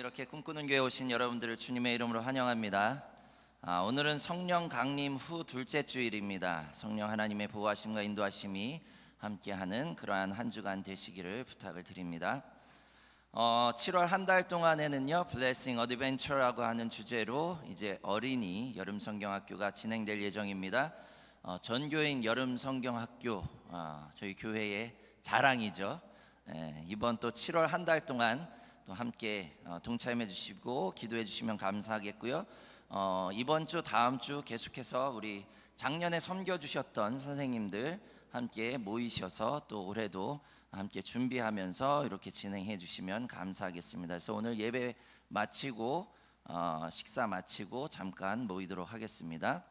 이렇게 꿈꾸는 교회 오신 여러분들을 주님의 이름으로 환영합니다. 오늘은 성령 강림 후 둘째 주일입니다. 성령 하나님의 보호하심과 인도하심이 함께하는 그러한 한 주간 되시기를 부탁을 드립니다. 7월 한 달 동안에는요, Blessing Adventure라고 하는 주제로 이제 어린이 여름 성경학교가 진행될 예정입니다. 전교인 여름 성경학교, 저희 교회의 자랑이죠. 이번 또 7월 한 달 동안 또 함께 동참해 주시고 기도해 주시면 감사하겠고요. 이번 주 다음 주 계속해서 우리 작년에 섬겨 주셨던 선생님들 함께 모이셔서 또 올해도 함께 준비하면서 이렇게 진행해 주시면 감사하겠습니다. 그래서 오늘 예배 마치고 식사 마치고 잠깐 모이도록 하겠습니다.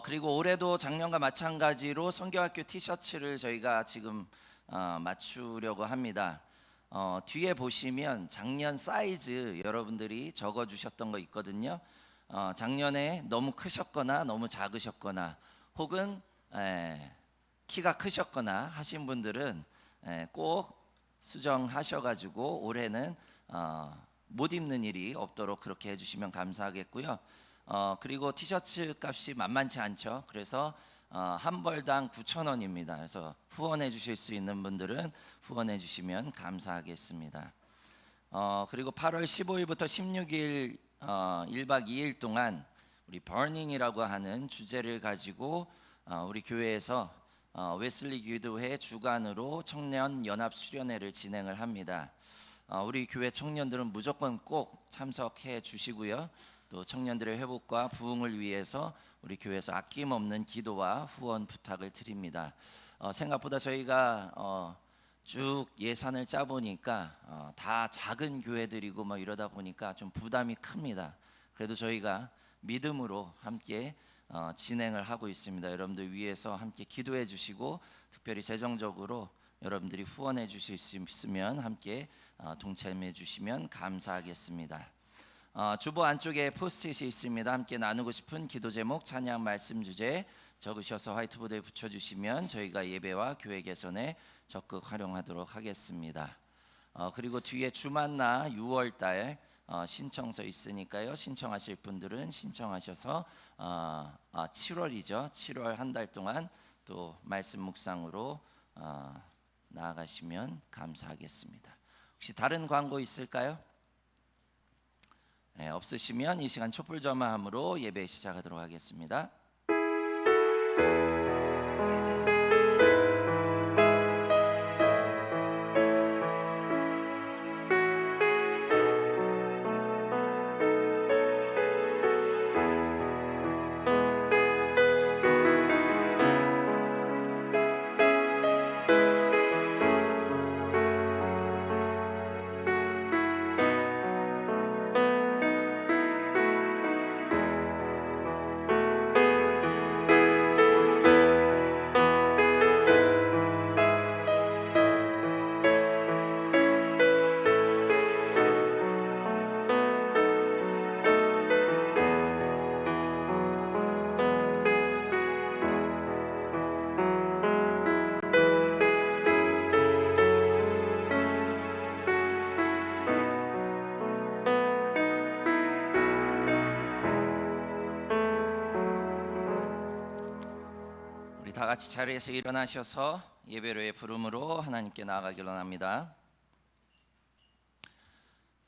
그리고 올해도 작년과 마찬가지로 성경학교 티셔츠를 저희가 지금 맞추려고 합니다. 뒤에 보시면 작년 사이즈 여러분들이 적어주셨던 거 있거든요. 작년에 너무 크셨거나 너무 작으셨거나 혹은 키가 크셨거나 하신 분들은 꼭 수정하셔가지고 올해는 못 입는 일이 없도록 그렇게 해주시면 감사하겠고요. 그리고 티셔츠 값이 만만치 않죠. 그래서 한 벌당 9,000원입니다. 그래서 후원해 주실 수 있는 분들은 후원해 주시면 감사하겠습니다. 그리고 8월 15일부터 16일 1박 2일 동안 우리 버닝이라고 하는 주제를 가지고 우리 교회에서 웨슬리 기도회 주관으로 청년 연합 수련회를 진행을 합니다. 우리 교회 청년들은 무조건 꼭 참석해 주시고요. 또 청년들의 회복과 부흥을 위해서 우리 교회에서 아낌없는 기도와 후원 부탁을 드립니다. 생각보다 저희가 쭉 예산을 짜 보니까 다 작은 교회들이고 뭐 이러다 보니까 좀 부담이 큽니다. 그래도 저희가 믿음으로 함께 진행을 하고 있습니다. 여러분들 위해서 함께 기도해 주시고 특별히 재정적으로 여러분들이 후원해 주실 수 있으면 함께 동참해 주시면 감사하겠습니다. 주보 안쪽에 포스트잇이 있습니다. 함께 나누고 싶은 기도 제목, 찬양 말씀 주제 적으셔서 화이트보드에 붙여주시면 저희가 예배와 교회 개선에 적극 활용하도록 하겠습니다. 그리고 뒤에 주만나 6월달 신청서 있으니까요. 신청하실 분들은 신청하셔서 7월이죠. 7월 한 달 동안 또 말씀 묵상으로 나아가시면 감사하겠습니다. 혹시 다른 광고 있을까요? 없으시면 이 시간 촛불점화함으로 예배 시작하도록 하겠습니다. 다 같이 자리에서 일어나셔서 예배로의 부름으로 하나님께 나아가기를 원합니다.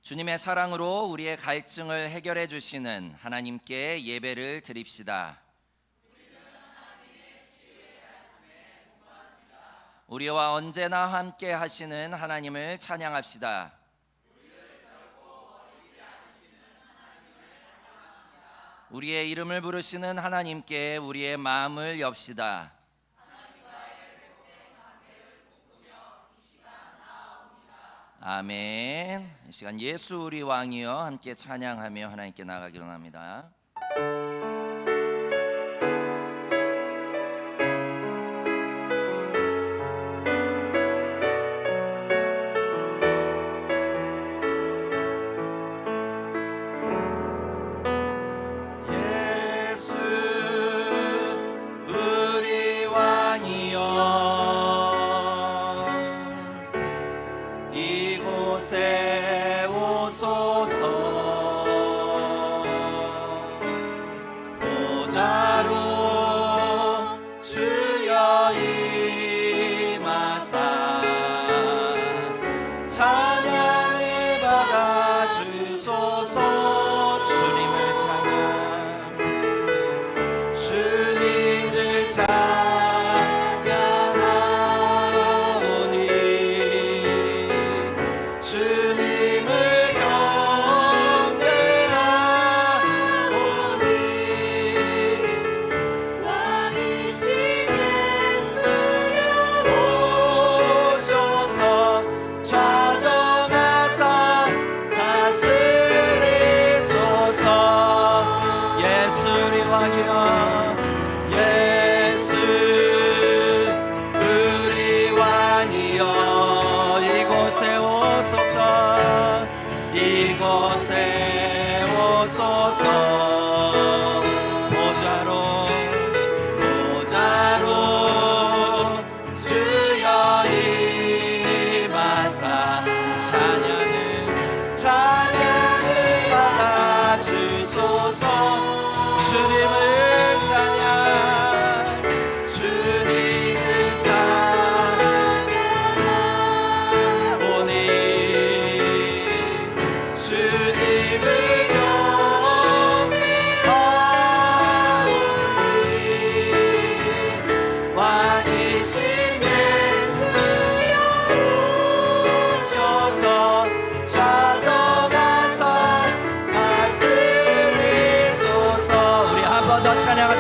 주님의 사랑으로 우리의 갈증을 해결해 주시는 하나님께 예배를 드립시다. 우리와 언제나 함께 하시는 하나님을 찬양합시다. 우리의 이름을 부르시는 하나님께 우리의 마음을 엽시다. 아멘. 이 시간 예수 우리 왕이여 함께 찬양하며 하나님께 나아가기를 원합니다. 이곳에 오소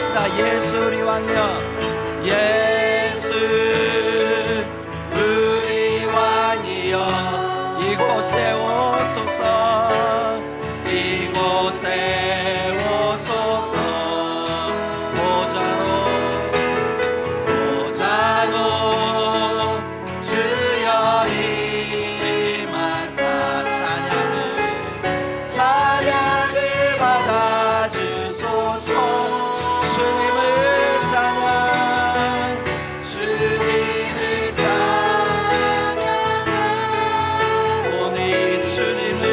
합시다. 예수 우리 왕이여, 예수 우리 왕이여, 이곳에 오소서, 이곳에 오소서. 보좌로 주여 임하사 찬양을 받아주소서. 주님을 찬양, 주님을 찬양, 오늘 주님을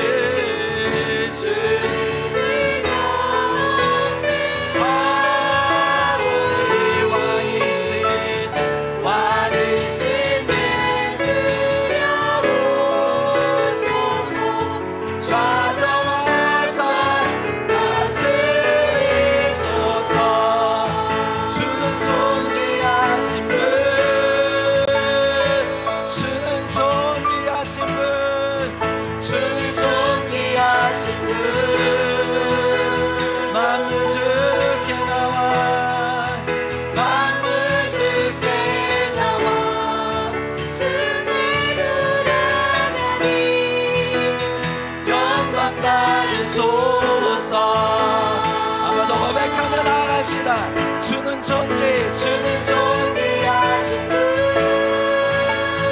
주는 존귀, 주는 존귀하신 분,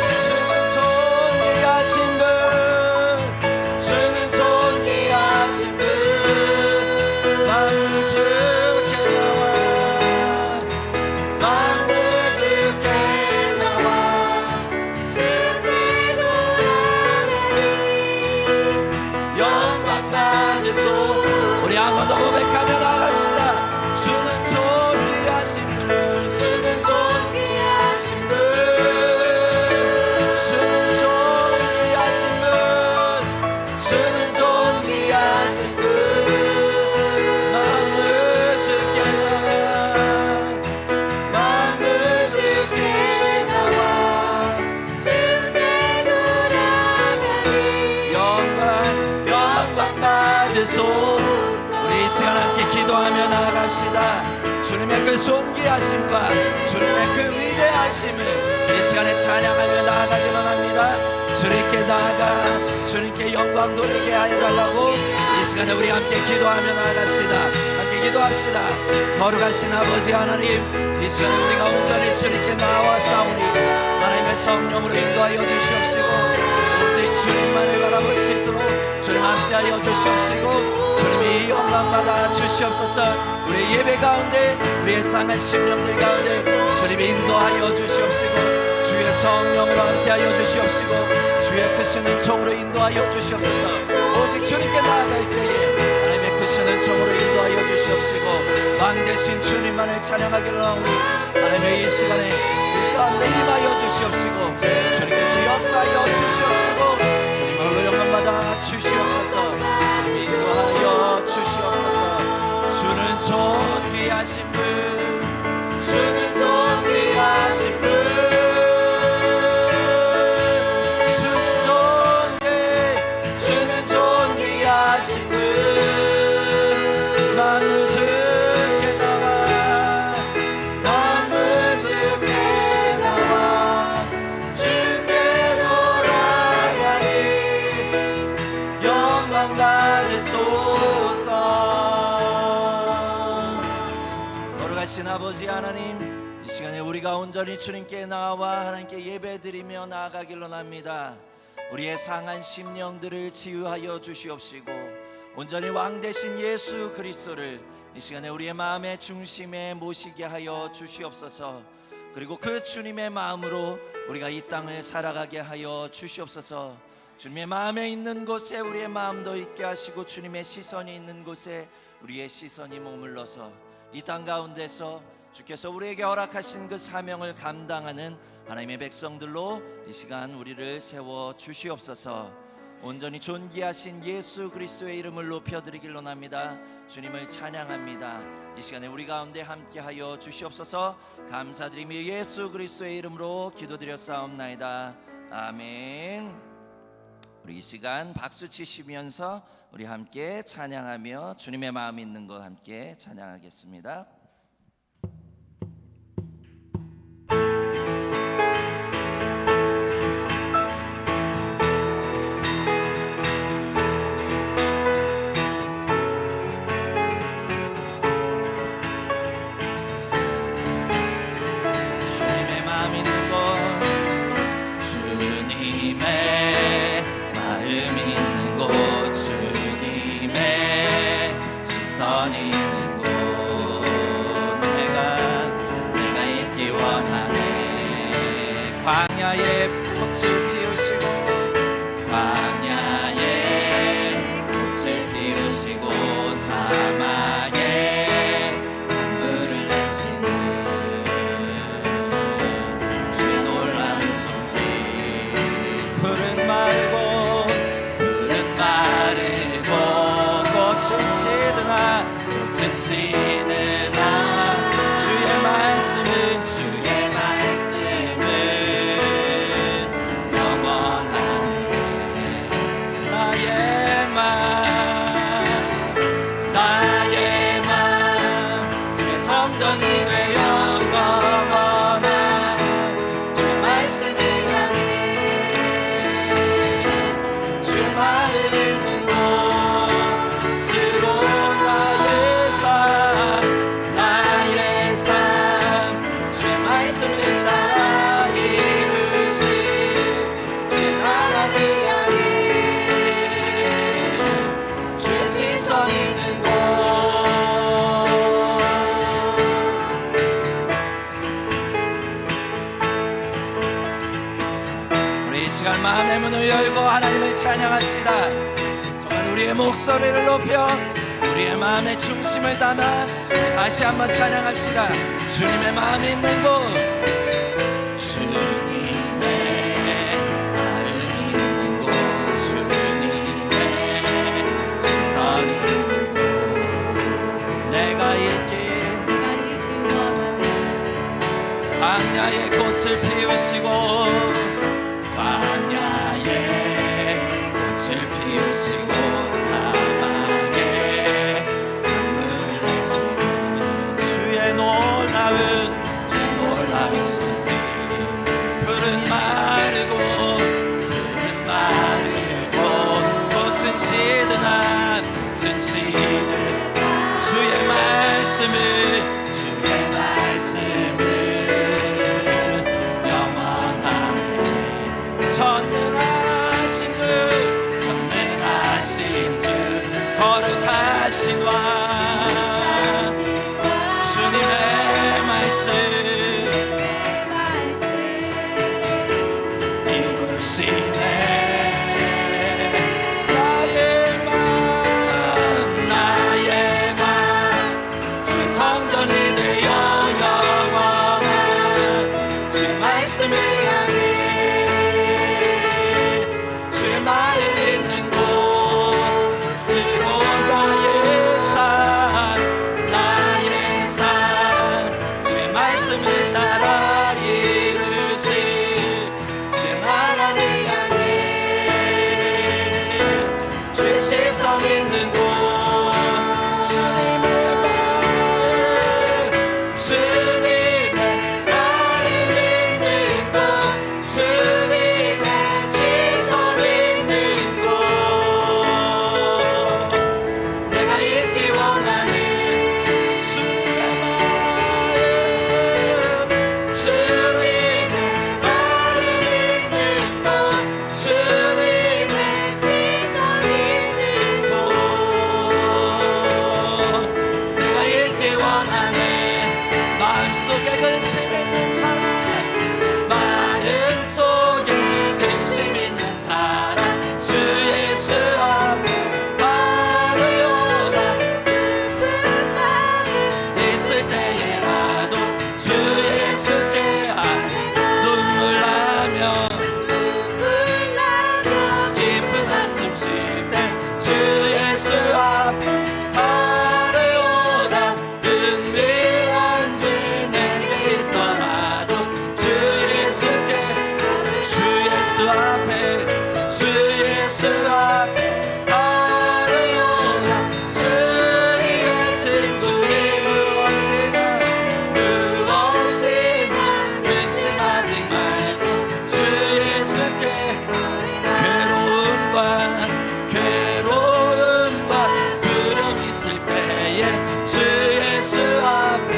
주는 존귀하신 분, 주는 존귀하신 분. 만물 주께 나와, 만물 주께 나와, 주께 돌아가니 영광 받으소. 우리 한 번 더 고백하며 나갑시다. 주는 존귀하신 분, 주는 존귀하신 분, 주는 존귀하신 분, 주는 존귀하신 분. 만물 주께 나와, 만물 주께 나와, 주께 돌아가니 영광 받으소. 우리 이 시간 함께 기도하며 나아갑시다. 주님의 그 존귀하심과 주님의 그 위대하심을 이 시간에 찬양하며 나아가기를 원합니다. 주님께 나아가 주님께 영광 돌리게 하여 달라고 이 시간에 우리 함께 기도하며 나아갑시다. 함께 기도합시다. 거룩하신 아버지 하나님, 이 시간에 우리가 온전히 주님께 나와싸우니 하나님의 성령으로 인도하여 주시옵시고, 오직 주님만을 바라볼 수 있도록 주님 함께하여 주시옵시고, 주님이 영광받아 주시옵소서. 우리의 예배 가운데, 우리의 상한 심령들 가운데 주님이 인도하여 주시옵시고, 주의 성령으로 함께하여 주시옵시고, 주의 크시는 종으로 인도하여 주시옵소서. 오직 주님께 나아갈 때에 하나님의 크시는 종으로 인도하여 주시옵시고, 왕 대신 주님만을 찬양하기를 원하오니 하나님의 이 시간에 우리 가운데 임하여 주시옵시고, 주님께서 역사하여 주시옵시고, 주님을 영광받아 주시옵소서. 주님이 인도하여 주시옵소서. 주는 존귀하신 분, 주는 존귀하신 분, 주는 존귀하신 분. 만물 주께 나와, 만물 주께 나와, 주께 돌아가니 영광 받으소서. 거룩하신 아버지 하나님, 이 시간에 우리가 온전히 주님께 나와 하나님께 예배드리며 나아가길 원합니다. 우리의 상한 심령들을 치유하여 주시옵시고, 온전히 왕 대신 예수 그리스도를 이 시간에 우리의 마음의 중심에 모시게 하여 주시옵소서. 그리고 그 주님의 마음으로 우리가 이 땅을 살아가게 하여 주시옵소서. 주님의 마음에 있는 곳에 우리의 마음도 있게 하시고, 주님의 시선이 있는 곳에 우리의 시선이 머물러서 이 땅 가운데서 주께서 우리에게 허락하신 그 사명을 감당하는 하나님의 백성들로 이 시간 우리를 세워 주시옵소서. 온전히 존귀하신 예수 그리스도의 이름을 높여드리길 원합니다. 주님을 찬양합니다. 이 시간에 우리 가운데 함께하여 주시옵소서. 감사드리며 예수 그리스도의 이름으로 기도드렸사옵나이다. 아멘. 우리 이 시간 박수 치시면서 우리 함께 찬양하며 주님의 마음 있는 것 함께 찬양하겠습니다. 되시는 주의 말씀은 영원하네. 나의 맘 주의 성전이 되어 영원한 주의 말씀을 향해 주의 마음 있는 곳으로 나의 삶 주의 말씀을 따라 이루시 주의 나라를 향해 주의 시선 있는 곳. 우리 이 시간 마음의 문을 열고 하나님을 찬양합시다. 정말 우리의 목소리를 높여 우리의 마음의 중심을 담아 다시 한번 찬양합시다. 주님의 마음이 있는 곳, 주님의 마음이 있는 곳, 주님의 시선이 있는 곳, 내가 있기 원하네. 광야의 꽃을 피우시고 피우시고 사막에 눈물 내시는 주의 놀라운 손길. 푸른 마르고 꽃은 시드나 진시는 주의 말씀을 영원하네. 전능하신 주 거룩하신 왕 주님의 말씀 이루시네. 나의 맘 주의 성전이 되어 영원한 주의 말씀을 향해 주의 마음 있는 곳으로 나의 삶 주의 말씀을 따라 이루시 주의 나라를 향해 주의 시선 있는 곳. 주님의 마음 있는 곳, 주님의 시선 있는 곳, 내가 있기 원하는 주님의 마음 있는 곳, 주님의 시선 있는 곳, 내가 있기 원하는 마음속에 근심 있는 사람, 마음속에 근심 있는 사람 주 예수 앞에 바르오라. 있을 때에라도 주 예수께 눈물 나며 깊은 한숨 쉴 때 주 예수 앞에 바르오라. 은밀한 죄 내게 있더라도 주 예수께 주 예수 앞에 바르오라. 주의 친구니 무엇이나 근심하지 말고 주 예수께 괴로움과 두려움 있을 때에 주 예수 앞에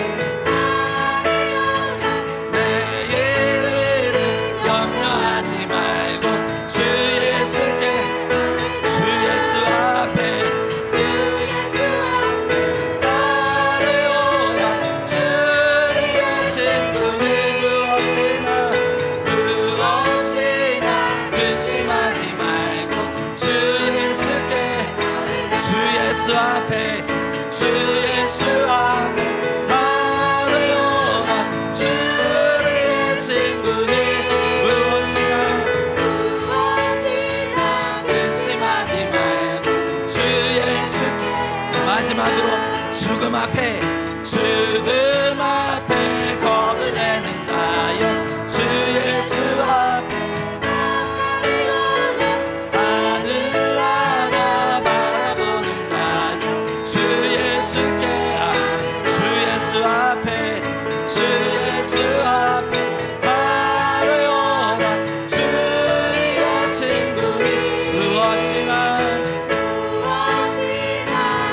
내일을 염려하지 말고 주 예수께 주 예수 앞에 따르오라. 주의 친구니 무엇이나 근심하지 말고 주 예수께 주 예수 앞에 따르오라. 주의 친구니 무엇이나 근심하지 말고 주 예수께. 마지막으로 죽음 앞에 겁을 내는 자여 주 예수 앞에 하늘나라 바라보는 자여 주 예수께 주 예수 앞에 바라오라 주의 친구니 무엇이나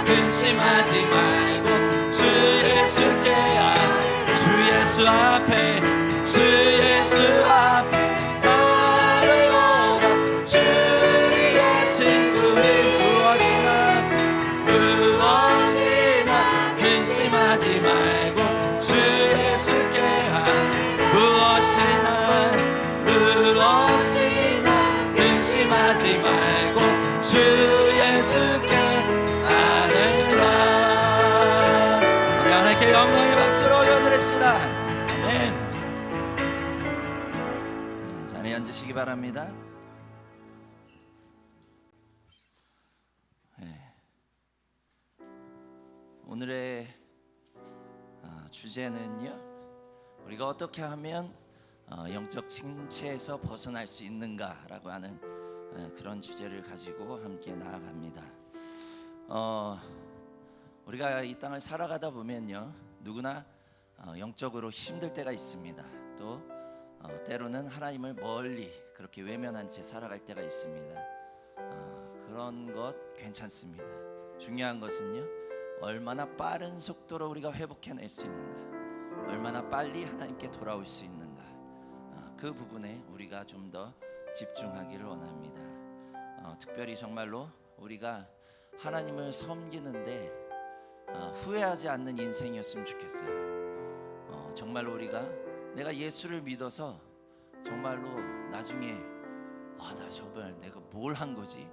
근심하지 말고 주 예수께 주 예수 앞에 바라오라 주의 친구니 무엇이나 근심하지 말고 주 예수께 무엇이나 근심하지 말고 주 예수께 아뢰라. 우리 하나님께 영광의 박수를 올려드립시다. 아멘. 자리에 앉으시기 바랍니다. 오늘의 주제는요, 우리가 어떻게 하면 영적 침체에서 벗어날 수 있는가라고 하는 그런 주제를 가지고 함께 나아갑니다. 우리가 이 땅을 살아가다 보면요, 누구나 영적으로 힘들 때가 있습니다. 또 때로는 하나님을 멀리 그렇게 외면한 채 살아갈 때가 있습니다. 그런 것 괜찮습니다. 중요한 것은요, 얼마나 빠른 속도로 우리가 회복해낼 수 있는가, 얼마나 빨리 하나님께 돌아올 수 있는가, 그 부분에 우리가 좀 더 집중하기를 원합니다. 특별히 정말로 우리가 하나님을 섬기는데 후회하지 않는 인생이었으면 좋겠어요. 정말로 우리가 내가 예수를 믿어서 정말로 나중에 나 저번에 내가 뭘 한 거지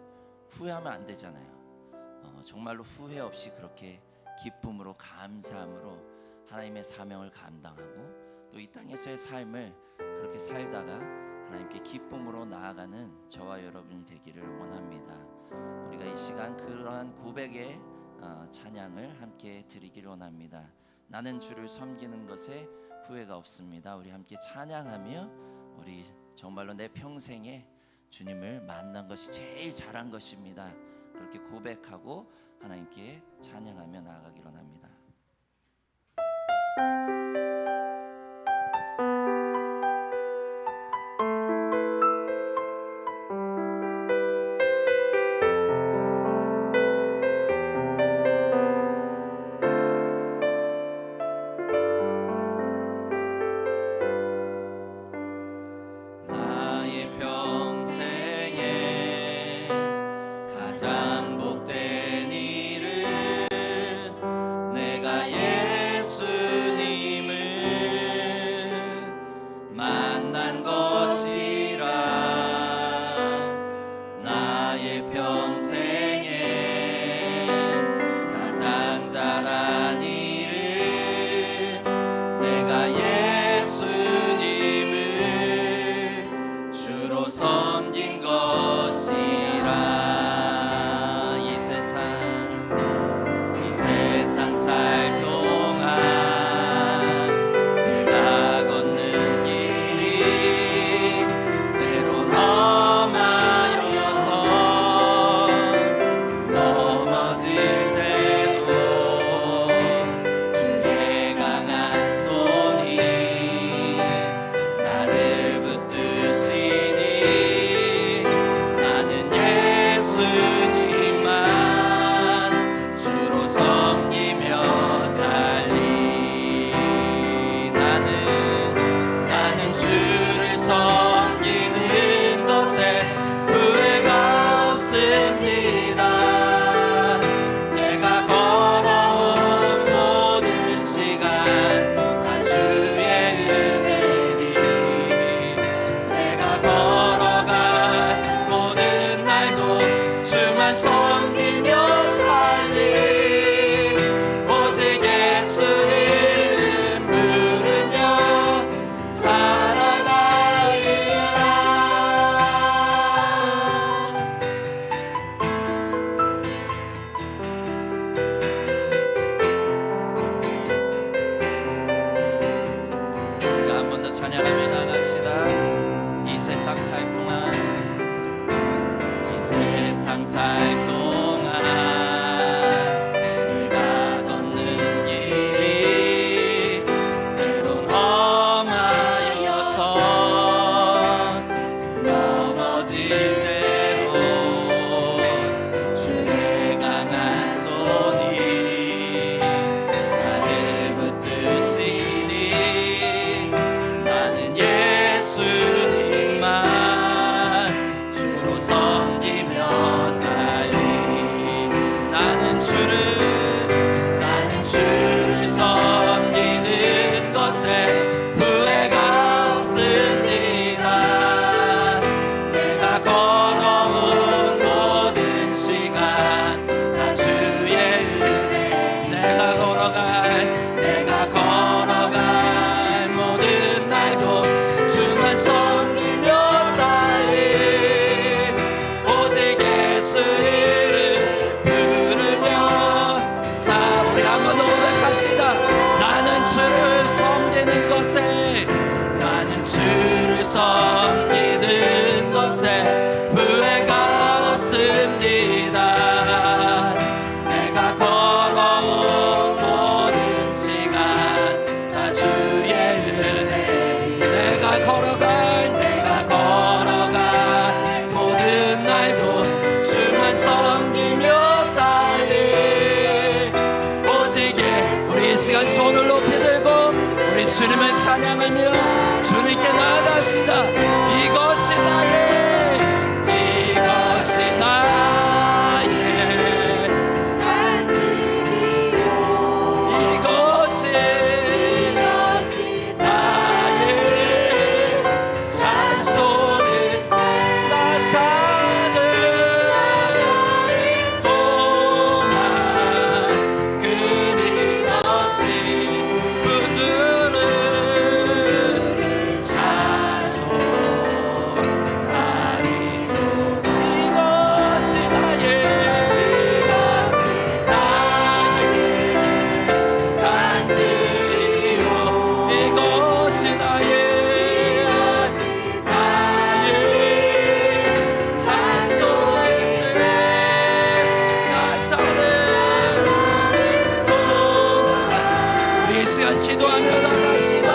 후회하면 안 되잖아요. 정말로 후회 없이 그렇게 기쁨으로 감사함으로 하나님의 사명을 감당하고 또 이 땅에서의 삶을 그렇게 살다가 하나님께 기쁨으로 나아가는 저와 여러분이 되기를 원합니다. 우리가 이 시간 그러한 고백의 찬양을 함께 드리기를 원합니다. 나는 주를 섬기는 것에 후회가 없습니다. 우리 함께 찬양하며 우리 정말로 내 평생에 주님을 만난 것이 제일 잘한 것입니다. 그렇게 고백하고 하나님께 찬양하며 나아가기를 원합니다. 예수님을 주를 섬기는 것에 후회가 없습니다. 내가 걸어온 모든 시간 다 주의 은혜, 내가 걸어갈 모든 날도 주만 섬기며 살리, 오직 예수 이름 부르며 우리 한번 더 고백합시다. 나는 주를 섬기는 것에, 나는 주를 섬기는 것에 후회가 없습니다. 내가 걸어온 모든 시간 다 주의 은혜, 내가 걸어갈 모든 날도 주만 섬기며 살리, 오직 우리 이 시간 손을 높이 들고 우리 주님을 찬양하며 주님께 나아갑시다. 이것이 나의 이것이 나의 찬송이, 나 사는 동안 끊임없이 주를 찬송하리. 이것이 나의 간증이요, 이것이 나의 찬송일세. 나 사는 동안 우리 이 시간 기도하며 나갑시다.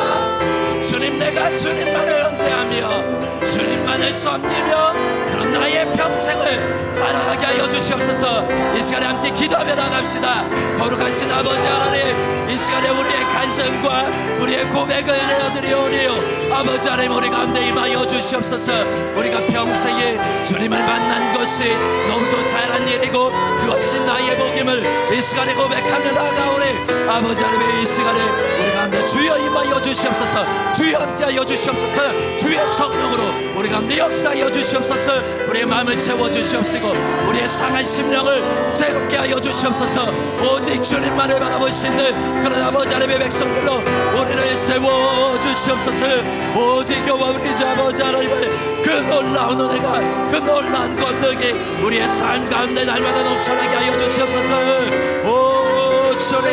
주님, 내가 주님만을 언제하며 주님만을 섬기며 그런 나의 평생을 살아가게 하여 주시옵소서. 이 시간에 함께 기도하며 나갑시다. 거룩하신 아버지 하나님, 이 시간에 우리의 간증과 우리의 고백을 내어드리오니요, 아버지 하나님 우리 가운데 임하여 주시옵소서. 우리가 평생에 주님을 만난 것이 너무도 잘한 일이고 그것이 나의 복임을 이 시간에 고백하며 나아가오니, 아버지 하나님 이 시간에 우리 가운데 주여 임하여 주시옵소서. 주여 함께하여 주시옵소서. 주의 성령으로 우리 가운데 역사하여 주시옵소서. 우리의 마음을 채워주시옵시고 우리의 상한 심령을 새롭게 하여 주시옵소서. 오직 주님만을 바라보시는 그런 아버지 하나님의 백성들로 우리를 세워주시옵소서. 오직 여호와 우리 주 아버지 하나님의 그 놀라운 은혜가, 그 놀라운 권능이 우리의 삶 가운데 날마다 넘쳐나게 하여 주시옵소서. 오 주님,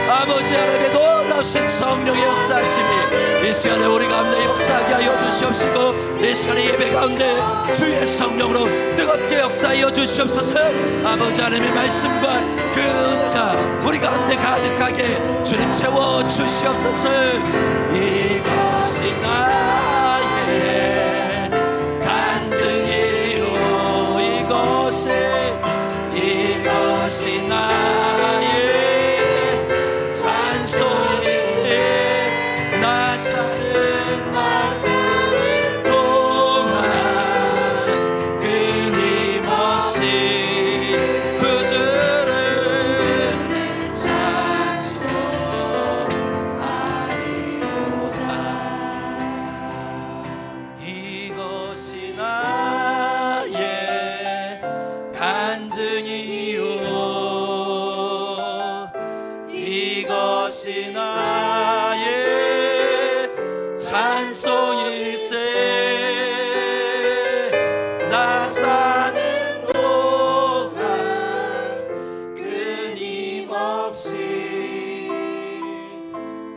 아버지 하나님의 놀라우신 성령의 역사하심이 이 시간에 우리 가운데 역사하게 하여 주시옵시고, 이 시간에 예배 가운데 주의 성령으로 뜨겁게 역사하여 주시옵소서. 아버지 하나님의 말씀과 그 은혜가 우리 가운데 가득하게 주님 채워주시옵소서. 이것이 나의 간증이요, 이것이 나의 찬송일세. 나 사는 동안 끊임없이 그 주를 찬송하리로다. 이것이 나의 간증이요, 이것이 나의 찬송일세. 나 사는 동안 끊임없이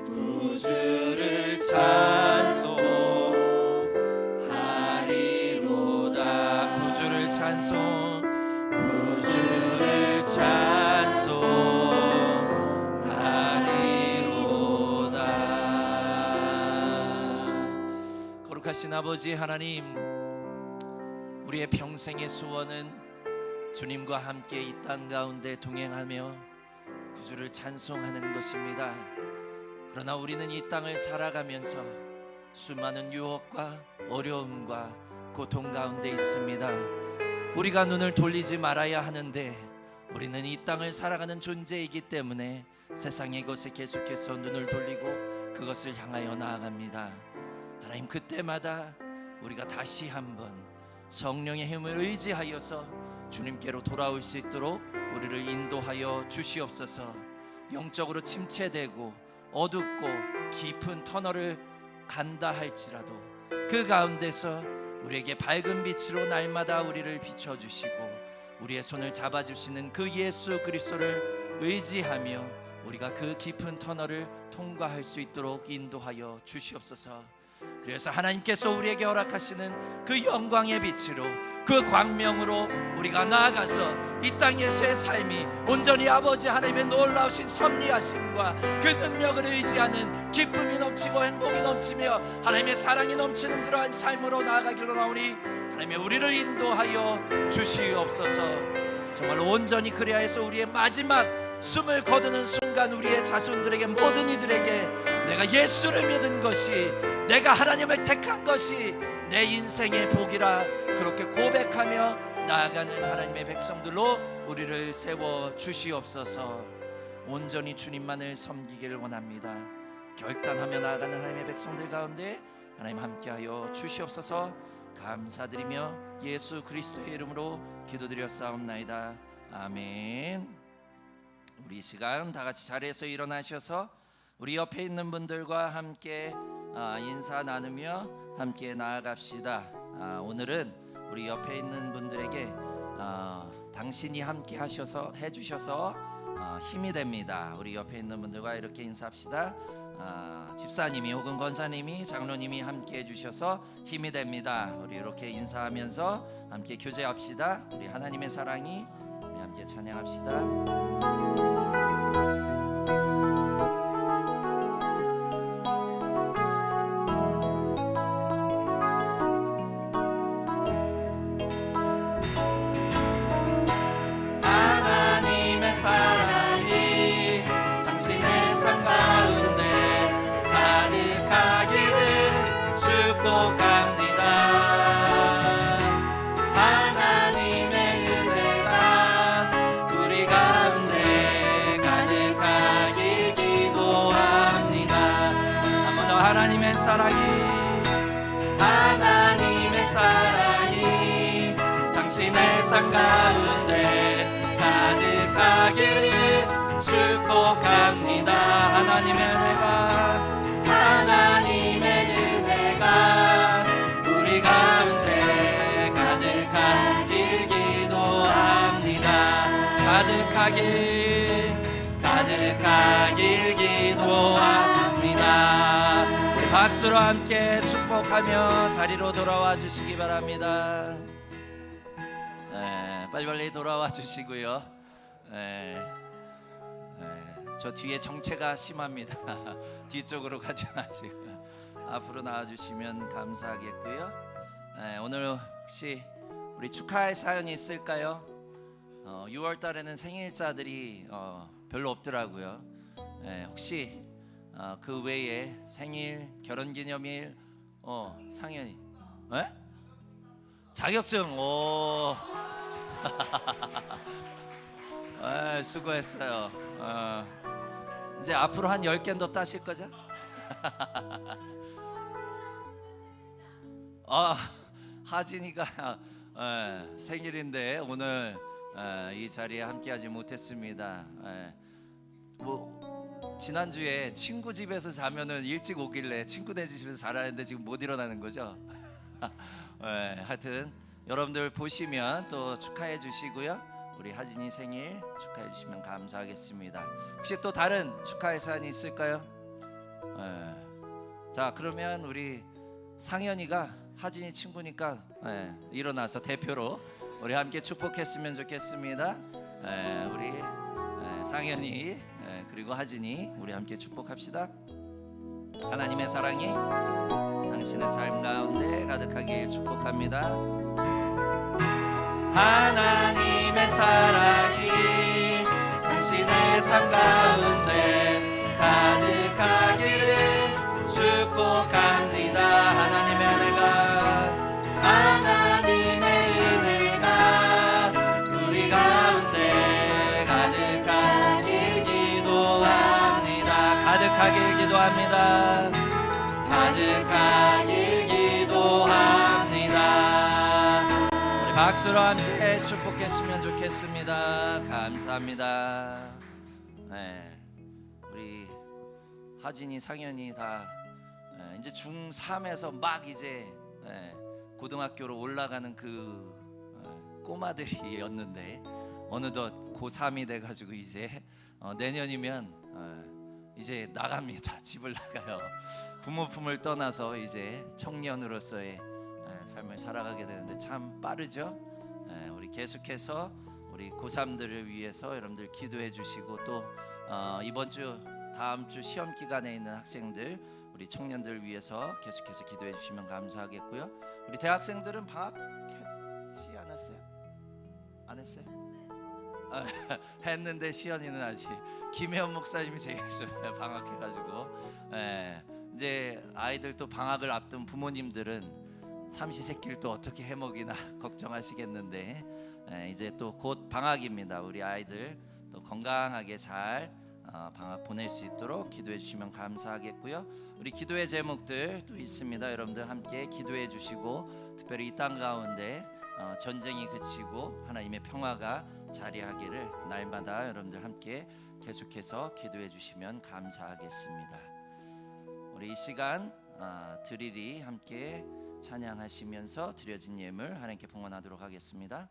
구주를 찬송하리로다. 구주를 찬송하리로다. 거룩하신 아버지 하나님, 우리의 평생의 소원은 주님과 함께 이 땅 가운데 동행하며 구주를 찬송하는 것입니다. 그러나 우리는 이 땅을 살아가면서 수많은 유혹과 어려움과 고통 가운데 있습니다. 우리가 눈을 돌리지 말아야 하는데 우리는 이 땅을 살아가는 존재이기 때문에 세상의 것에 계속해서 눈을 돌리고 그것을 향하여 나아갑니다. 하나님, 그때마다 우리가 다시 한번 성령의 힘을 의지하여서 주님께로 돌아올 수 있도록 우리를 인도하여 주시옵소서. 영적으로 침체되고 어둡고 깊은 터널을 간다 할지라도 그 가운데서 우리에게 밝은 빛으로 날마다 우리를 비춰주시고 우리의 손을 잡아주시는 그 예수 그리스도를 의지하며 우리가 그 깊은 터널을 통과할 수 있도록 인도하여 주시옵소서. 그래서 하나님께서 우리에게 허락하시는 그 영광의 빛으로, 그 광명으로 우리가 나아가서 이 땅에서의 삶이 온전히 아버지 하나님의 놀라우신 섭리하심과 그 능력을 의지하는 기쁨이 넘치고 행복이 넘치며 하나님의 사랑이 넘치는 그러한 삶으로 나아가기로 나오니 하나님의 우리를 인도하여 주시옵소서. 정말 온전히 그래야 해서 우리의 마지막 숨을 거두는 순간 우리의 자손들에게, 모든 이들에게 내가 예수를 믿은 것이, 내가 하나님을 택한 것이 내 인생의 복이라 그렇게 고백하며 나아가는 하나님의 백성들로 우리를 세워 주시옵소서. 온전히 주님만을 섬기기를 원합니다. 결단하며 나아가는 하나님의 백성들 가운데 하나님 함께하여 주시옵소서. 감사드리며 예수 그리스도의 이름으로 기도드렸사옵나이다. 아멘. 우리 이 시간 다 같이 자리에서 일어나셔서 우리 옆에 있는 분들과 함께 인사 나누며 함께 나아갑시다. 오늘은 우리 옆에 있는 분들에게 당신이 함께 해주셔서 힘이 됩니다. 우리 옆에 있는 분들과 이렇게 인사합시다. 집사님이 혹은 권사님이, 장로님이 함께 해주셔서 힘이 됩니다. 우리 이렇게 인사하면서 함께 교제합시다. 우리 하나님의 사랑이, 우리 함께 찬양합시다. 하나님의 사랑이 당신의 삶 가운데 가득하기를 축복합니다. 하나님의 은혜가 우리 가운데 가득하길 기도합니다. 가득하길 기도합니다. 박수로 함께 축복하며 자리로 돌아와 주시기 바랍니다. 빨리빨리 돌아와 주시고요. 저 뒤에 정체가 심합니다. 뒤쪽으로 가지 마시고 앞으로 나와주시면 감사하겠고요. 오늘 혹시 우리 축하할 사연이 있을까요? 6월 달에는 생일자들이 별로 없더라고요. 혹시 그 외에 생일, 결혼기념일, 상연이, 자격증, 오, 수고했어요. 이제 앞으로 한 10개는 더 따실 거죠? 하진이가 생일인데 오늘 이 자리에 함께하지 못했습니다. 지난주에 친구 집에서 자면은 일찍 오길래 친구네 집에서 자라는데 지금 못 일어나는 거죠. 하여튼 여러분들 보시면 또 축하해 주시고요. 우리 하진이 생일 축하해 주시면 감사하겠습니다. 혹시 또 다른 축하할 사연이 있을까요? 자, 그러면 우리 상현이가 하진이 친구니까 일어나서 대표로 우리 함께 축복했으면 좋겠습니다. 우리 상현이 그리고 하진이 우리 함께 축복합시다. 하나님의 사랑이 당신의 삶 가운데 가득하길 축복합니다. 하나님의 사랑이 당신의 삶 가운데 가득하기를 축복합니다. 하나님의 은혜가 우리 가운데 가득하길 기도합니다. 가득하길 기도합니다. 우리 박수로 함께 축복했으면 좋겠습니다. 감사합니다. 네, 우리 하진이, 상현이 다 이제 중3에서 막 이제 고등학교로 올라가는 그 꼬마들이었는데 어느덧 고3이 돼가지고 이제 내년이면 이제 나갑니다. 집을 나가요. 부모 품을 떠나서 이제 청년으로서의 삶을 살아가게 되는데 참 빠르죠. 우리 계속해서 우리 고3들을 위해서 여러분들 기도해 주시고 또 이번 주 다음 주 시험 기간에 있는 학생들, 우리 청년들 위해서 계속해서 기도해 주시면 감사하겠고요. 우리 대학생들은 방학했지 않았어요? 안 했어요? 했는데 시연이는 아직 김혜원 목사님이 제일 방학해가지고 이제 아이들 또 방학을 앞둔 부모님들은 삼시세끼를 또 어떻게 해먹이나 걱정하시겠는데 이제 또 곧 방학입니다. 우리 아이들 또 건강하게 잘 방학 보낼 수 있도록 기도해 주시면 감사하겠고요. 우리 기도의 제목들 또 있습니다. 여러분들 함께 기도해 주시고 특별히 이 땅 가운데 전쟁이 그치고 하나님의 평화가 자리하기를 날마다 여러분들 함께 계속해서 기도해 주시면 감사하겠습니다. 우리 이 시간 드리리 함께 찬양하시면서 드려진 예물 하나님께 봉헌하도록 하겠습니다.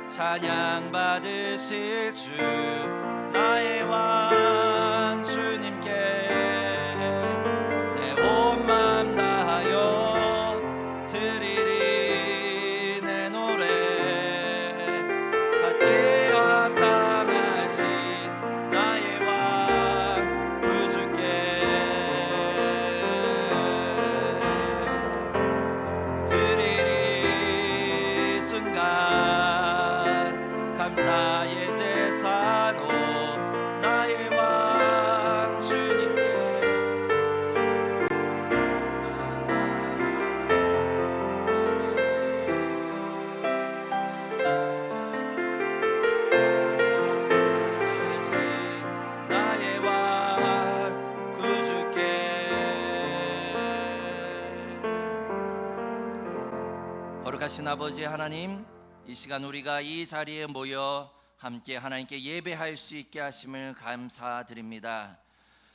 찬양 받으실 주 나의 왕 주님께 내 온 마음 다하여 드리리 내 노래 받기 합당하신 나의 왕 구주께 드리리 순간 감사의 제사로 나의 왕 주님께 나의 왕 구주께. 거룩하신 아버지 하나님, 이 시간 우리가 이 자리에 모여 함께 하나님께 예배할 수 있게 하심을 감사드립니다.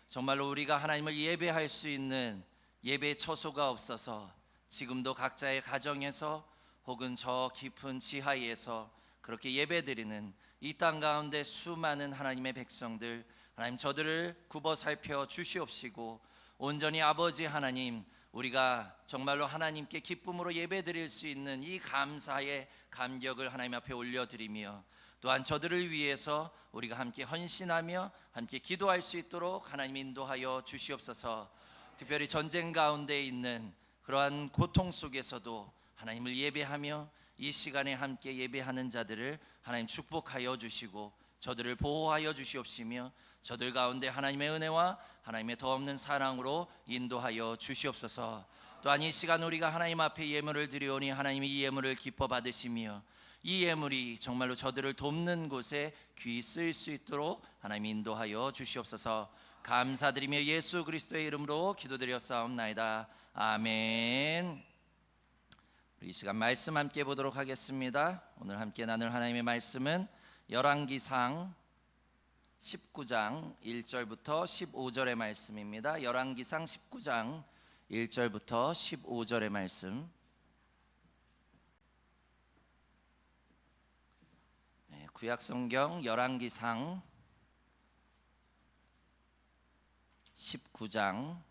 정말로 우리가 하나님을 예배할 수 있는 예배 처소가 없어서 지금도 각자의 가정에서 혹은 저 깊은 지하에서 그렇게 예배드리는 이 땅 가운데 수많은 하나님의 백성들, 하나님 저들을 굽어 살펴 주시옵시고 온전히 아버지 하나님, 우리가 정말로 하나님께 기쁨으로 예배드릴 수 있는 이 감사의 감격을 하나님 앞에 올려드리며 또한 저들을 위해서 우리가 함께 헌신하며 함께 기도할 수 있도록 하나님 인도하여 주시옵소서. 특별히 전쟁 가운데 있는 그러한 고통 속에서도 하나님을 예배하며 이 시간에 함께 예배하는 자들을 하나님 축복하여 주시고 저들을 보호하여 주시옵시며 저들 가운데 하나님의 은혜와 하나님의 더 없는 사랑으로 인도하여 주시옵소서. 또한 이 시간 우리가 하나님 앞에 예물을 드리오니 하나님이 이 예물을 기뻐 받으시며 이 예물이 정말로 저들을 돕는 곳에 귀히 쓰일 수 있도록 하나님 인도하여 주시옵소서. 감사드리며 예수 그리스도의 이름으로 기도드렸사옵나이다. 아멘. 이 시간 말씀 함께 보도록 하겠습니다. 오늘 함께 나눌 하나님의 말씀은 열왕기상 19장 1절부터 15절의 말씀입니다. 열왕기상 19장 1절부터 15절의 말씀. 구약성경 열왕기상 19장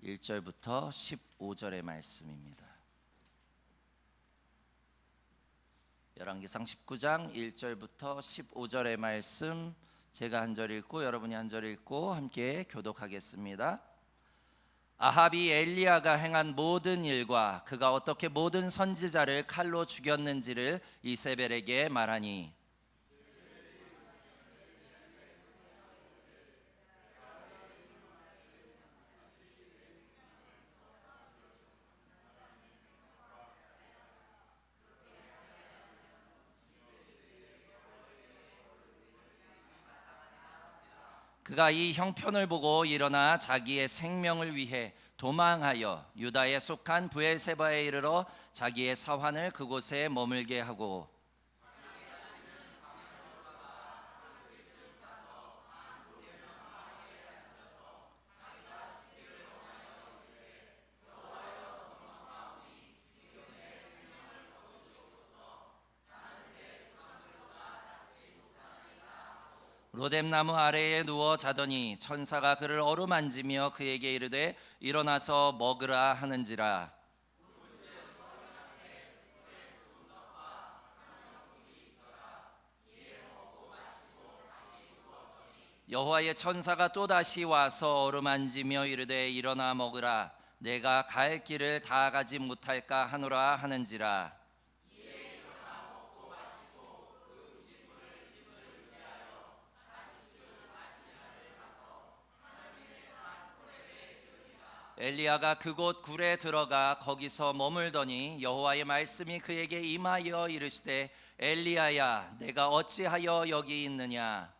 1절부터 15절의 말씀입니다. 열왕기상 19장 1절부터 15절의 말씀, 제가 한 절 읽고 여러분이 한 절 읽고 함께 교독하겠습니다. 아합이 엘리야가 행한 모든 일과 그가 어떻게 모든 선지자를 칼로 죽였는지를 이세벨에게 말하니 그가 이 형편을 보고 일어나 자기의 생명을 위해 도망하여 유다에 속한 브엘세바에 이르러 자기의 사환을 그곳에 머물게 하고 로뎀나무 아래에 누워 자더니 천사가 그를 어루만지며 그에게 이르되 일어나서 먹으라 하는지라. 여호와의 천사가 또다시 와서 어루만지며 이르되 일어나 먹으라. 내가 갈 길을 다 가지 못할까 하노라 하는지라. 엘리야가 그곳 굴에 들어가 거기서 머물더니 여호와의 말씀이 그에게 임하여 이르시되 엘리야야 내가 어찌하여 여기 있느냐.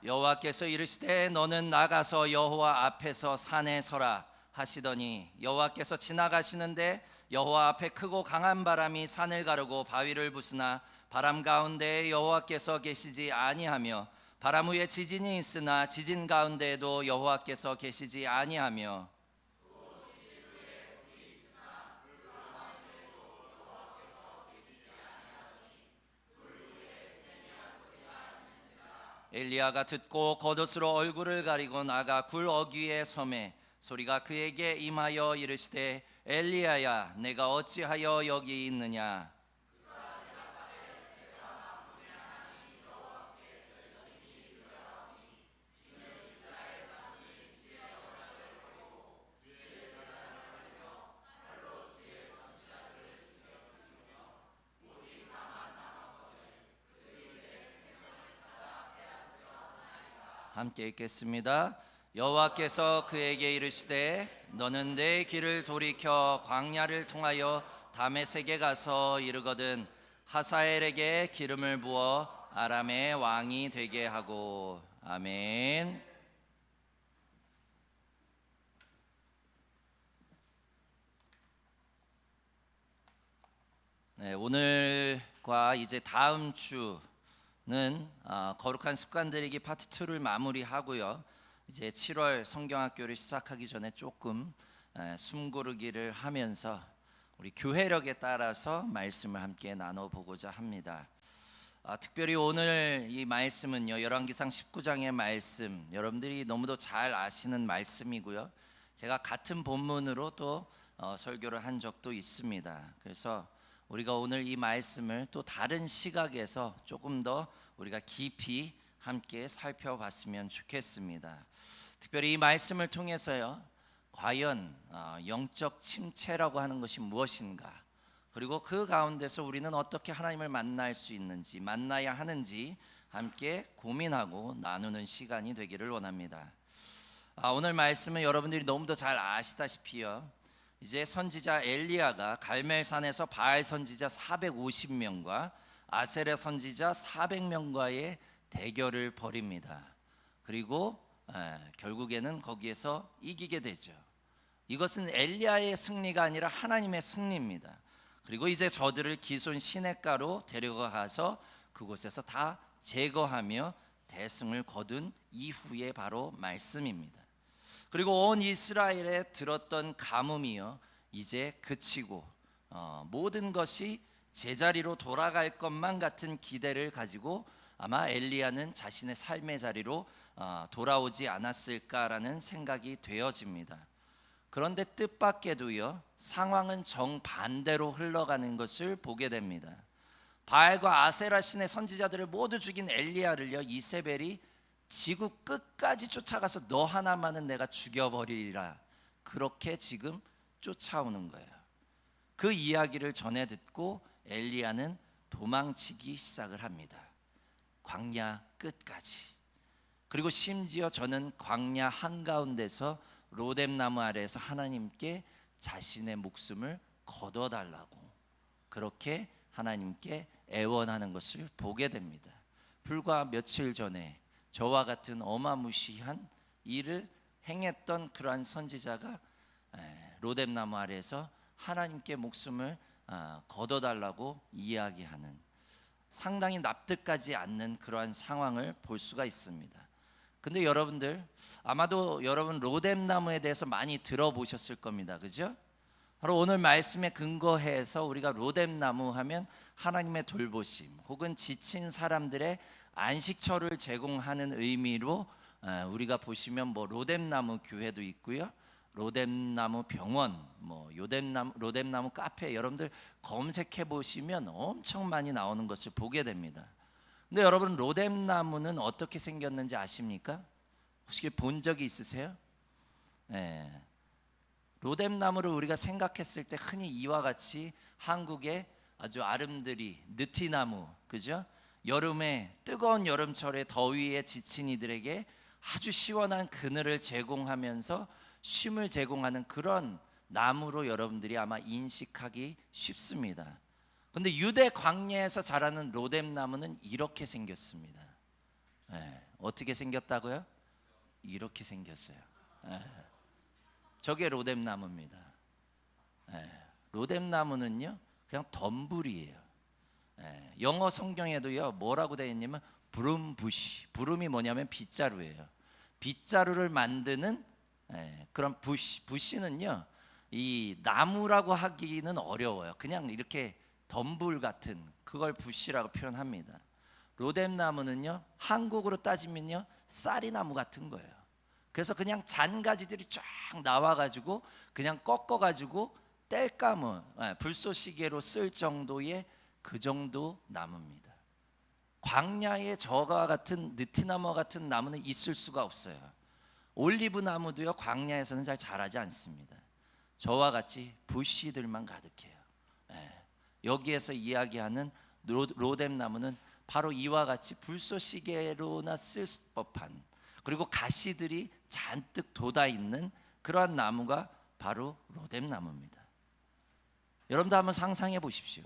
여호와께서 이르시되 너는 나가서 여호와 앞에서 산에 서라 하시더니 여호와께서 지나가시는데 여호와 앞에 크고 강한 바람이 산을 가르고 바위를 부수나 바람 가운데 여호와께서 계시지 아니하며 바람 후에 지진이 있으나 지진 가운데에도 여호와께서 계시지 아니하며 엘리야가 듣고 겉옷으로 얼굴을 가리고 나가 굴 어귀에 섬에 소리가 그에게 임하여 이르시되 엘리야야 내가 어찌하여 여기 있느냐. 함께 읽겠습니다. 여호와께서 그에게 이르시되 너는 내 길을 돌이켜 광야를 통하여 다메섹에 가서 이르거든 하사엘에게 기름을 부어 아람의 왕이 되게 하고. 아멘. 네, 오늘과 이제 다음 주는 거룩한 습관들이기 파트 2를 마무리하고요. 이제 7월 성경학교를 시작하기 전에 조금 숨고르기를 하면서 우리 교회력에 따라서 말씀을 함께 나눠보고자 합니다. 특별히 오늘 이 말씀은요, 열왕기상 19장의 말씀, 여러분들이 너무도 잘 아시는 말씀이고요. 제가 같은 본문으로 또 설교를 한 적도 있습니다. 그래서 우리가 오늘 이 말씀을 또 다른 시각에서 조금 더 우리가 깊이 함께 살펴봤으면 좋겠습니다. 특별히 이 말씀을 통해서요, 과연 영적 침체라고 하는 것이 무엇인가, 그리고 그 가운데서 우리는 어떻게 하나님을 만날 수 있는지, 만나야 하는지 함께 고민하고 나누는 시간이 되기를 원합니다. 오늘 말씀은 여러분들이 너무도 잘 아시다시피요, 이제 선지자 엘리야가 갈멜산에서 바알 선지자 450명과 아세랴 선지자 400명과의 대결을 벌입니다. 그리고 결국에는 거기에서 이기게 되죠. 이것은 엘리야의 승리가 아니라 하나님의 승리입니다. 그리고 이제 저들을 기손 시냇가로 데려가서 그곳에서 다 제거하며 대승을 거둔 이후의 바로 말씀입니다. 그리고 온 이스라엘에 들었던 가뭄이요 이제 그치고 모든 것이 제자리로 돌아갈 것만 같은 기대를 가지고 아마 엘리야는 자신의 삶의 자리로 돌아오지 않았을까라는 생각이 되어집니다. 그런데 뜻밖에도요, 상황은 정반대로 흘러가는 것을 보게 됩니다. 바알과 아세라 신의 선지자들을 모두 죽인 엘리야를요, 이세벨이 지구 끝까지 쫓아가서 너 하나만은 내가 죽여버리리라, 그렇게 지금 쫓아오는 거예요. 그 이야기를 전해 듣고 엘리야는 도망치기 시작을 합니다. 광야 끝까지. 그리고 심지어 저는 광야 한가운데서 로뎀나무 아래에서 하나님께 자신의 목숨을 거둬달라고 그렇게 하나님께 애원하는 것을 보게 됩니다. 불과 며칠 전에 저와 같은 어마무시한 일을 행했던 그러한 선지자가 로뎀나무 아래에서 하나님께 목숨을 거둬달라고 이야기하는, 상당히 납득하지 않는 그러한 상황을 볼 수가 있습니다. 근데 여러분들 아마도 여러분 로뎀나무에 대해서 많이 들어보셨을 겁니다. 그죠? 바로 오늘 말씀에 근거해서 우리가 로뎀나무 하면 하나님의 돌보심 혹은 지친 사람들의 안식처를 제공하는 의미로 우리가 보시면 뭐 로뎀나무 교회도 있고요, 로뎀나무 병원, 뭐 로뎀나무 카페, 여러분들 검색해 보시면 엄청 많이 나오는 것을 보게 됩니다. 근데 여러분 로뎀나무는 어떻게 생겼는지 아십니까? 혹시 본 적이 있으세요? 네. 로뎀나무를 우리가 생각했을 때 흔히 이와 같이 한국의 아주 아름드리 느티나무, 그죠? 여름에 뜨거운 여름철에 더위에 지친 이들에게 아주 시원한 그늘을 제공하면서 쉼을 제공하는 그런 나무로 여러분들이 아마 인식하기 쉽습니다. 근데 유대 광야에서 자라는 로뎀나무는 이렇게 생겼습니다. 어떻게 생겼다고요? 이렇게 생겼어요. 저게 로뎀나무입니다. 로뎀나무는요 그냥 덤불이에요. 영어 성경에도요 뭐라고 되어 있냐면 브룸부시, 브룸이 뭐냐면 빗자루예요. 빗자루를 만드는 그런 부시는요, 이 나무라고 하기는 어려워요. 그냥 이렇게 덤불 같은 그걸 부시라고 표현합니다. 로뎀나무는요 한국으로 따지면요 쌀이나무 같은 거예요. 그래서 그냥 잔가지들이 쫙 나와가지고 그냥 꺾어가지고 땔감을 불쏘시개로 쓸 정도의 그 정도 나무입니다. 광야에 저와 같은 느티나무 같은 나무는 있을 수가 없어요. 올리브 나무도요 광야에서는 잘 자라지 않습니다. 저와 같이 부시들만 가득해요. 여기에서 이야기하는 로뎀나무는 바로 이와 같이 불쏘시개로나 쓸 법한, 그리고 가시들이 잔뜩 돋아 있는 그러한 나무가 바로 로뎀나무입니다. 여러분도 한번 상상해 보십시오.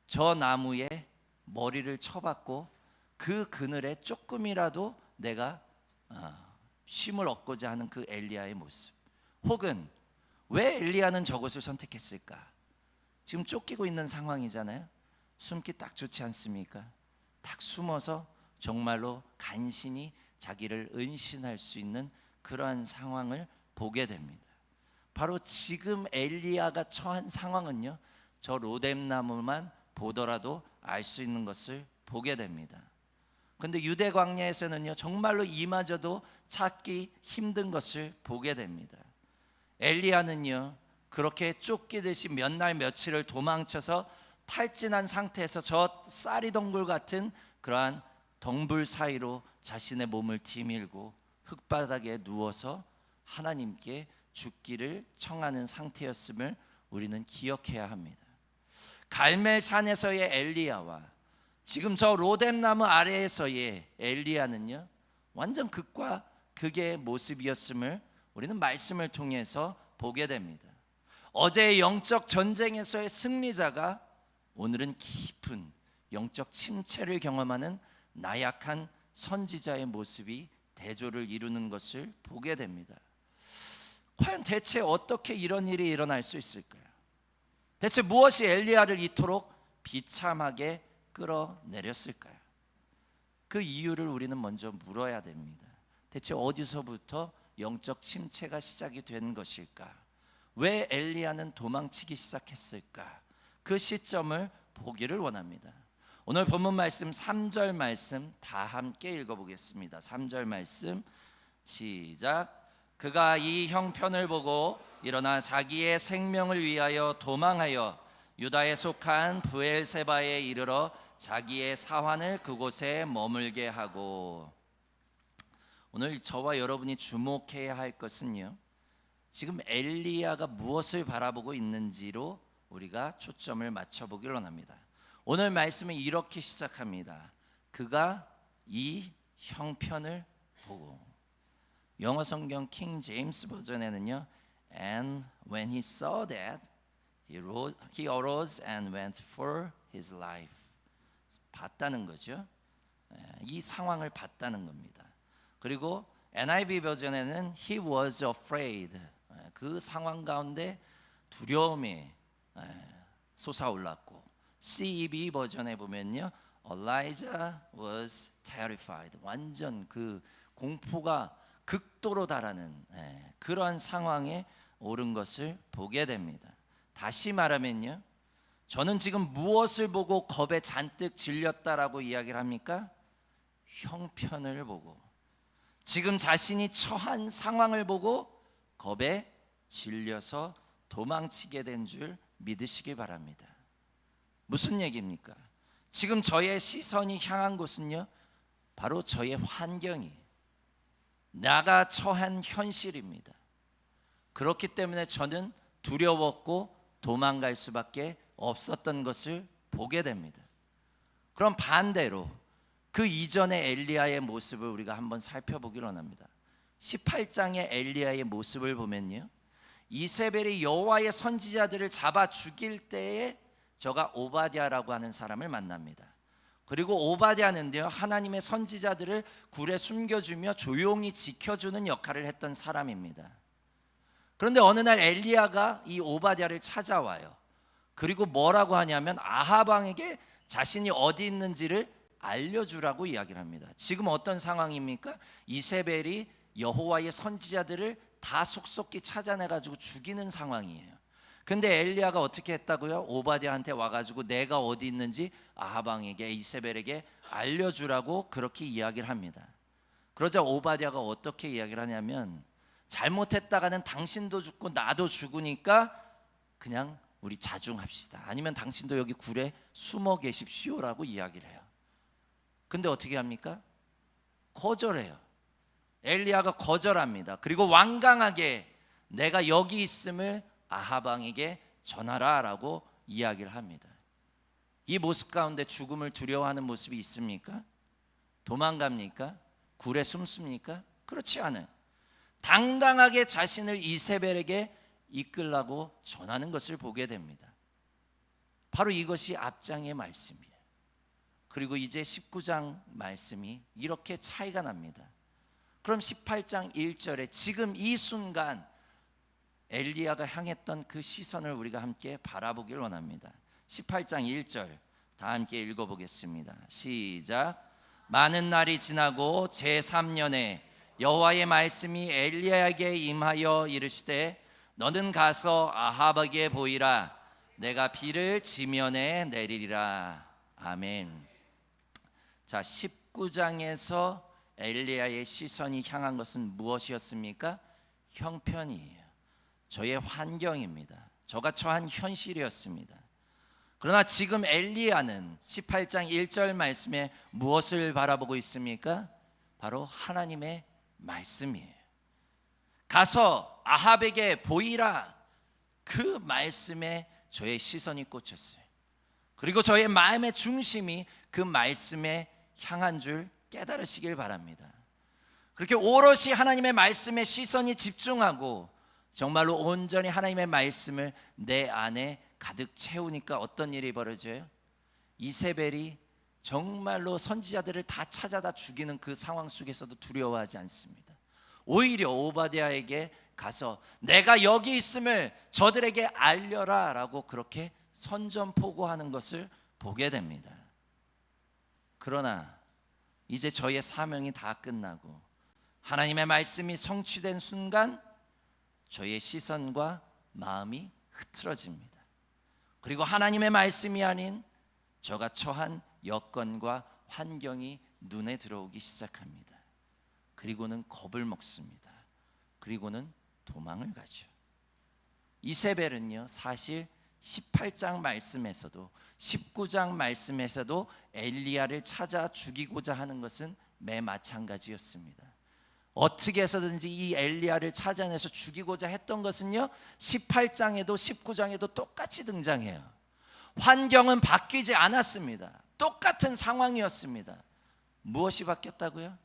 저 나무에 머리를 쳐박고 그 그늘에 조금이라도 내가 쉼을 얻고자 하는 그 엘리야의 모습, 혹은 왜 엘리야는 저것을 선택했을까? 지금 쫓기고 있는 상황이잖아요. 숨기 딱 좋지 않습니까? 딱 숨어서 정말로 간신히 자기를 은신할 수 있는 그러한 상황을 보게 됩니다. 바로 지금 엘리야가 처한 상황은요, 저 로뎀나무만 보더라도 알 수 있는 것을 보게 됩니다. 그런데 유대 광야에서는요 정말로 이마저도 찾기 힘든 것을 보게 됩니다. 엘리야는요 그렇게 쫓기듯이 몇 날 며칠을 도망쳐서 탈진한 상태에서 저 쌀이 덩굴 같은 그러한 덩불 사이로 자신의 몸을 디밀고 흙바닥에 누워서 하나님께 죽기를 청하는 상태였음을 우리는 기억해야 합니다. 갈멜산에서의 엘리야와 지금 저 로뎀나무 아래에서의 엘리야는요 완전 극과 극의 모습이었음을 우리는 말씀을 통해서 보게 됩니다. 어제의 영적 전쟁에서의 승리자가 오늘은 깊은 영적 침체를 경험하는 나약한 선지자의 모습이 대조를 이루는 것을 보게 됩니다. 과연 대체 어떻게 이런 일이 일어날 수 있을까요? 대체 무엇이 엘리야를 이토록 비참하게 끌어내렸을까요? 그 이유를 우리는 먼저 물어야 됩니다. 대체 어디서부터 영적 침체가 시작이 된 것일까? 왜 엘리야는 도망치기 시작했을까? 그 시점을 보기를 원합니다. 오늘 본문 말씀 3절 말씀 다 함께 읽어보겠습니다. 3절 말씀 시작. 그가 이 형편을 보고 일어나 자기의 생명을 위하여 도망하여 유다에 속한 브엘세바에 이르러 자기의 사환을 그곳에 머물게 하고. 오늘 저와 여러분이 주목해야 할 것은요, 지금 엘리야가 무엇을 바라보고 있는지로 우리가 초점을 맞춰보기를 원합니다. 오늘 말씀은 이렇게 시작합니다. 그가 이 형편을 보고. 영어 성경 킹 제임스 버전에는요, And when he saw that, he arose and went for his life. 봤다는 거죠. 이 상황을 봤다는 겁니다. 그리고 NIV 버전에는 he was afraid. 그 상황 가운데 두려움이 솟아올랐고, CEB 버전에 보면요, Elijah was terrified. 완전 그 공포가 극도로 달하는 그러한 상황에 오른 것을 보게 됩니다. 다시 말하면요, 저는 지금 무엇을 보고 겁에 잔뜩 질렸다라고 이야기를 합니까? 형편을 보고, 지금 자신이 처한 상황을 보고 겁에 질려서 도망치게 된 줄 믿으시기 바랍니다. 무슨 얘기입니까? 지금 저의 시선이 향한 곳은요, 바로 저의 환경이, 나가 처한 현실입니다. 그렇기 때문에 저는 두려웠고 도망갈 수밖에 없었던 것을 보게 됩니다. 그럼 반대로 그 이전의 엘리야의 모습을 우리가 한번 살펴보기를 원합니다. 18장의 엘리야의 모습을 보면요, 이세벨이 여호와의 선지자들을 잡아 죽일 때에 저가 오바댜라고 하는 사람을 만납니다. 그리고 오바댜는요, 하나님의 선지자들을 굴에 숨겨주며 조용히 지켜주는 역할을 했던 사람입니다. 그런데 어느 날 엘리야가 이 오바댜를 찾아와요. 그리고 뭐라고 하냐면 아합 왕에게 자신이 어디 있는지를 알려주라고 이야기를 합니다. 지금 어떤 상황입니까? 이세벨이 여호와의 선지자들을 다 속속히 찾아내가지고 죽이는 상황이에요. 근데 엘리야가 어떻게 했다고요? 오바댜한테 와가지고 내가 어디 있는지 아합 왕에게, 이세벨에게 알려주라고 그렇게 이야기를 합니다. 그러자 오바댜가 어떻게 이야기를 하냐면, 잘못했다가는 당신도 죽고 나도 죽으니까 그냥 우리 자중합시다. 아니면 당신도 여기 굴에 숨어 계십시오라고 이야기를 해요. 근데 어떻게 합니까? 거절해요. 엘리야가 거절합니다. 그리고 완강하게 내가 여기 있음을 아합 왕에게 전하라라고 이야기를 합니다. 이 모습 가운데 죽음을 두려워하는 모습이 있습니까? 도망갑니까? 굴에 숨습니까? 그렇지 않아요. 당당하게 자신을 이세벨에게 이끌라고 전하는 것을 보게 됩니다. 바로 이것이 앞장의 말씀이에요. 그리고 이제 19장 말씀이 이렇게 차이가 납니다. 그럼 18장 1절에 지금 이 순간 엘리야가 향했던 그 시선을 우리가 함께 바라보길 원합니다. 18장 1절 다 함께 읽어보겠습니다. 시작. 많은 날이 지나고 제3년에 여호와의 말씀이 엘리야에게 임하여 이르시되 너는 가서 아합에게 보이라. 내가 비를 지면에 내리리라. 아멘. 자, 19장에서 엘리야의 시선이 향한 것은 무엇이었습니까? 형편이에요. 저의 환경입니다. 저가 처한 현실이었습니다. 그러나 지금 엘리야는 18장 1절 말씀에 무엇을 바라보고 있습니까? 바로 하나님의 말씀이에요. 가서 아합에게 보이라. 그 말씀에 저의 시선이 꽂혔어요. 그리고 저의 마음의 중심이 그 말씀에 향한 줄 깨달으시길 바랍니다. 그렇게 오롯이 하나님의 말씀에 시선이 집중하고 정말로 온전히 하나님의 말씀을 내 안에 가득 채우니까 어떤 일이 벌어져요? 이세벨이 정말로 선지자들을 다 찾아다 죽이는 그 상황 속에서도 두려워하지 않습니다. 오히려 오바댜에게 가서 내가 여기 있음을 저들에게 알려라 라고 그렇게 선전포고하는 것을 보게 됩니다. 그러나 이제 저의 사명이 다 끝나고 하나님의 말씀이 성취된 순간 저의 시선과 마음이 흐트러집니다. 그리고 하나님의 말씀이 아닌 저가 처한 여건과 환경이 눈에 들어오기 시작합니다. 그리고는 겁을 먹습니다. 그리고는 도망을 가죠. 이세벨은요, 사실 18장 말씀에서도 19장 말씀에서도 엘리야를 찾아 죽이고자 하는 것은 매 마찬가지였습니다. 어떻게 해서든지 이 엘리야를 찾아내서 죽이고자 했던 것은요, 18장에도 19장에도 똑같이 등장해요. 환경은 바뀌지 않았습니다. 똑같은 상황이었습니다. 무엇이 바뀌었다고요?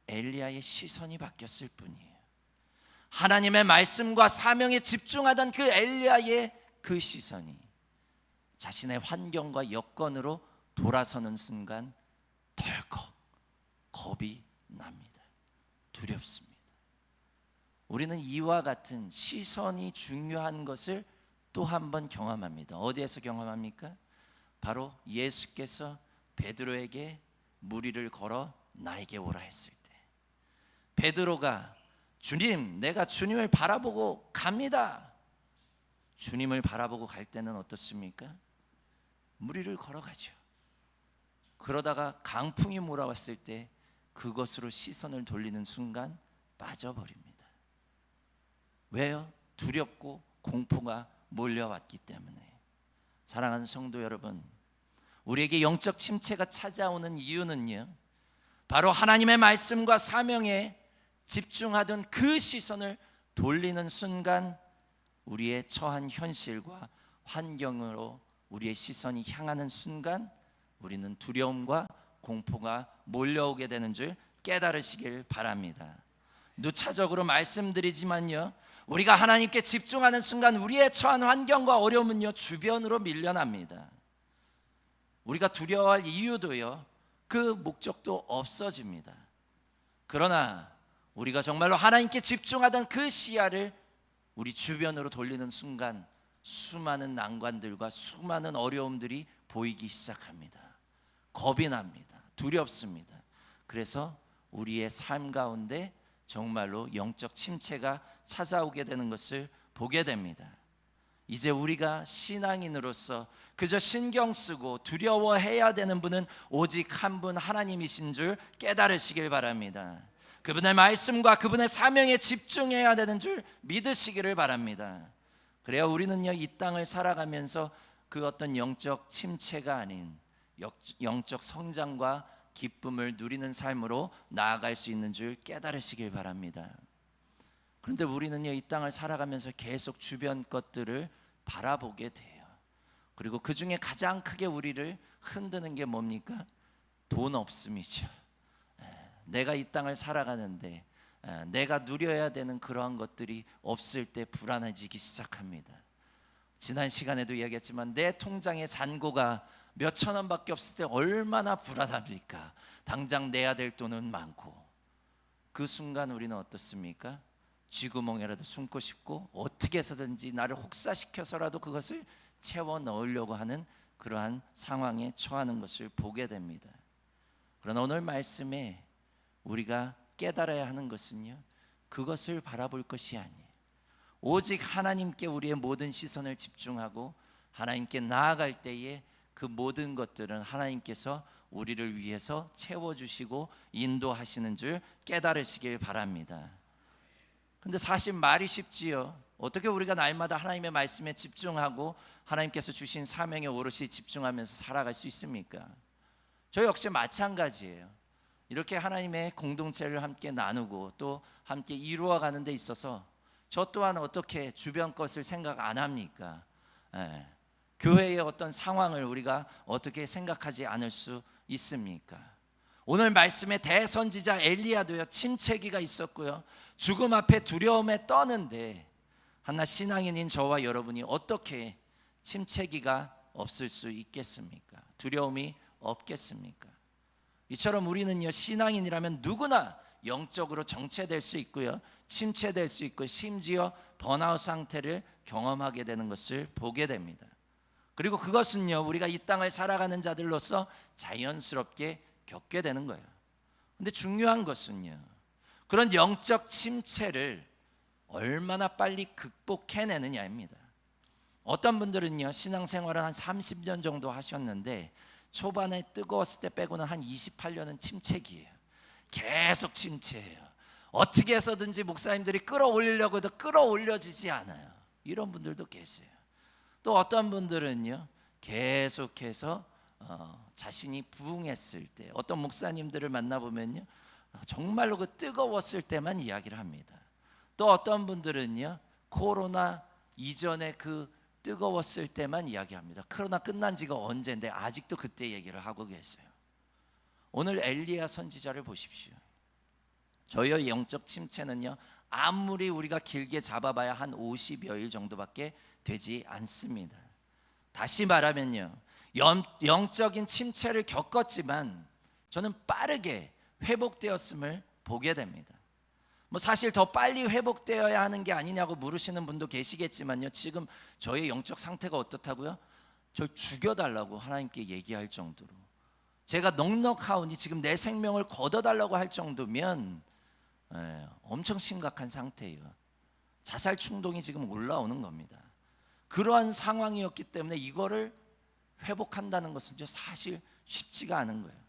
엘리야의 시선이 바뀌었을 뿐이에요. 하나님의 말씀과 사명에 집중하던 그 엘리야의 그 시선이 자신의 환경과 여건으로 돌아서는 순간 덜컥 겁이 납니다. 두렵습니다. 우리는 이와 같은 시선이 중요한 것을 또 한 번 경험합니다. 어디에서 경험합니까? 바로 예수께서 베드로에게 무리를 걸어 나에게 오라 했을 때, 베드로가 주님, 내가 주님을 바라보고 갑니다. 주님을 바라보고 갈 때는 어떻습니까? 무리를 걸어가죠. 그러다가 강풍이 몰아왔을 때 그것으로 시선을 돌리는 순간 빠져버립니다. 왜요? 두렵고 공포가 몰려왔기 때문에. 사랑하는 성도 여러분, 우리에게 영적 침체가 찾아오는 이유는요, 바로 하나님의 말씀과 사명에 집중하던 그 시선을 돌리는 순간 우리의 처한 현실과 환경으로 우리의 시선이 향하는 순간 우리는 두려움과 공포가 몰려오게 되는 줄 깨달으시길 바랍니다. 누차적으로 말씀드리지만요, 우리가 하나님께 집중하는 순간 우리의 처한 환경과 어려움은요, 주변으로 밀려납니다. 우리가 두려워할 이유도요, 그 목적도 없어집니다. 그러나 우리가 정말로 하나님께 집중하던 그 시야를 우리 주변으로 돌리는 순간 수많은 난관들과 수많은 어려움들이 보이기 시작합니다. 겁이 납니다. 두렵습니다. 그래서 우리의 삶 가운데 정말로 영적 침체가 찾아오게 되는 것을 보게 됩니다. 이제 우리가 신앙인으로서 그저 신경 쓰고 두려워해야 되는 분은 오직 한 분 하나님이신 줄 깨달으시길 바랍니다. 그분의 말씀과 그분의 사명에 집중해야 되는 줄 믿으시기를 바랍니다. 그래야 우리는요, 이 땅을 살아가면서 그 어떤 영적 침체가 아닌 영적 성장과 기쁨을 누리는 삶으로 나아갈 수 있는 줄 깨달으시길 바랍니다. 그런데 우리는요, 이 땅을 살아가면서 계속 주변 것들을 바라보게 돼요. 그리고 그 중에 가장 크게 우리를 흔드는 게 뭡니까? 돈 없음이죠. 내가 이 땅을 살아가는데 내가 누려야 되는 그러한 것들이 없을 때 불안해지기 시작합니다. 지난 시간에도 이야기했지만 내 통장에 잔고가 몇천 원밖에 없을 때 얼마나 불안합니까? 당장 내야 될 돈은 많고. 그 순간 우리는 어떻습니까? 쥐구멍에라도 숨고 싶고 어떻게 해서든지 나를 혹사시켜서라도 그것을 채워 넣으려고 하는 그러한 상황에 처하는 것을 보게 됩니다. 그러나 오늘 말씀에 우리가 깨달아야 하는 것은요, 그것을 바라볼 것이 아니에요. 오직 하나님께 우리의 모든 시선을 집중하고 하나님께 나아갈 때에 그 모든 것들은 하나님께서 우리를 위해서 채워주시고 인도하시는 줄 깨달으시길 바랍니다. 근데 사실 말이 쉽지요. 어떻게 우리가 날마다 하나님의 말씀에 집중하고 하나님께서 주신 사명에 오롯이 집중하면서 살아갈 수 있습니까? 저 역시 마찬가지예요. 이렇게 하나님의 공동체를 함께 나누고 또 함께 이루어가는 데 있어서 저 또한 어떻게 주변 것을 생각 안 합니까? 교회의 어떤 상황을 우리가 어떻게 생각하지 않을 수 있습니까? 오늘 말씀의 대선지자 엘리야도요, 침체기가 있었고요, 죽음 앞에 두려움에 떠는데 하나 신앙인인 저와 여러분이 어떻게 침체기가 없을 수 있겠습니까? 두려움이 없겠습니까? 이처럼 우리는요, 신앙인이라면 누구나 영적으로 정체될 수 있고요, 침체될 수 있고 심지어 번아웃 상태를 경험하게 되는 것을 보게 됩니다. 그리고 그것은요, 우리가 이 땅을 살아가는 자들로서 자연스럽게 겪게 되는 거예요. 근데 중요한 것은요, 그런 영적 침체를 얼마나 빨리 극복해내느냐입니다. 어떤 분들은요, 신앙생활을 한 30년 정도 하셨는데 초반에 뜨거웠을 때 빼고는 한 28년은 침체기예요. 계속 침체예요. 어떻게 해서든지 목사님들이 끌어올리려고 해도 끌어올려지지 않아요. 이런 분들도 계세요. 또 어떤 분들은요, 계속해서 자신이 부흥했을 때, 어떤 목사님들을 만나보면요, 정말로 그 뜨거웠을 때만 이야기를 합니다. 또 어떤 분들은요, 코로나 이전에 그 뜨거웠을 때만 이야기합니다. 코로나 끝난 지가 언젠데 아직도 그때 얘기를 하고 계세요. 오늘 엘리야 선지자를 보십시오. 저희의 영적 침체는요, 아무리 우리가 길게 잡아봐야 한 50여일 정도밖에 되지 않습니다. 다시 말하면요, 영적인 침체를 겪었지만 저는 빠르게 회복되었음을 보게 됩니다. 사실 더 빨리 회복되어야 하는 게 아니냐고 물으시는 분도 계시겠지만요, 지금 저의 영적 상태가 어떻다고요? 저 죽여달라고 하나님께 얘기할 정도로, 제가 넉넉하오니 지금 내 생명을 걷어달라고 할 정도면 엄청 심각한 상태예요. 자살 충동이 지금 올라오는 겁니다. 그러한 상황이었기 때문에 이거를 회복한다는 것은 사실 쉽지가 않은 거예요.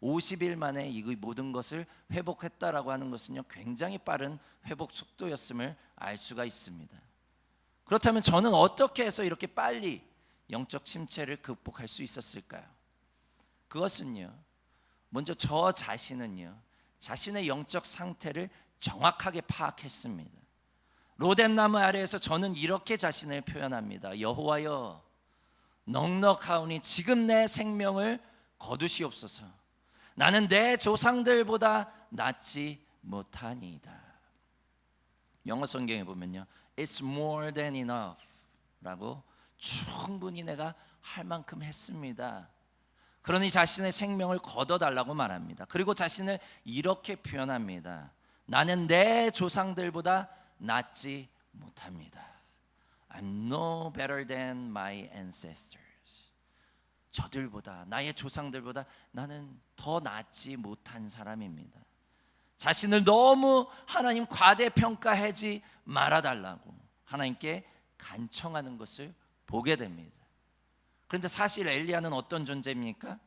50일 만에 이 모든 것을 회복했다라고 하는 것은요, 굉장히 빠른 회복 속도였음을 알 수가 있습니다. 그렇다면 저는 어떻게 해서 이렇게 빨리 영적 침체를 극복할 수 있었을까요? 그것은요, 먼저 저 자신은요, 자신의 영적 상태를 정확하게 파악했습니다. 로뎀나무 아래에서 저는 이렇게 자신을 표현합니다. 여호와여, 넉넉하오니 지금 내 생명을 거두시옵소서. 나는 내 조상들보다 낫지 못하니이다. 영어 성경에 보면요, It's more than enough 라고, 충분히 내가 할 만큼 했습니다. 그러니 자신의 생명을 거둬달라고 말합니다. 그리고 자신을 이렇게 표현합니다. 나는 내 조상들보다 낫지 못합니다. I'm no better than my ancestors. 저들보다, 나의 조상들보다 나는 더 낫지 못한 사람입니다. 자신을 너무 하나님 과대평가하지 말아달라고 하나님께 간청하는 것을 보게 됩니다. 그런데 사실 엘리야는 어떤 존재입니까?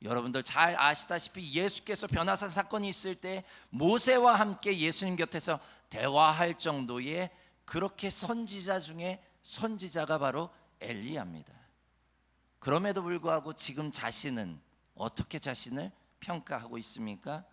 여러분들 잘 아시다시피 예수께서 변화산 사건이 있을 때 모세와 함께 예수님 곁에서 대화할 정도의 그렇게 선지자 중에 선지자가 바로 엘리야입니다. 그럼에도 불구하고 지금 자신은 어떻게 자신을 평가하고 있습니까?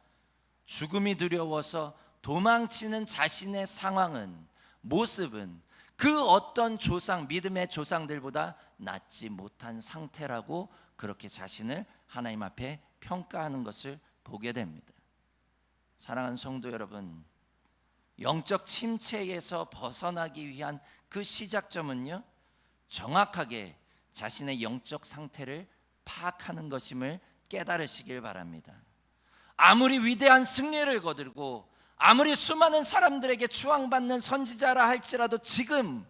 죽음이 두려워서 도망치는 자신의 상황은, 모습은 그 어떤 조상, 믿음의 조상들보다 낫지 못한 상태라고 그렇게 자신을 하나님 앞에 평가하는 것을 보게 됩니다. 사랑하는 성도 여러분, 영적 침체에서 벗어나기 위한 그 시작점은요, 정확하게 자신의 영적 상태를 파악하는 것임을 깨달으시길 바랍니다. 아무리 위대한 승리를 거두고 아무리 수많은 사람들에게 추앙받는 선지자라 할지라도 지금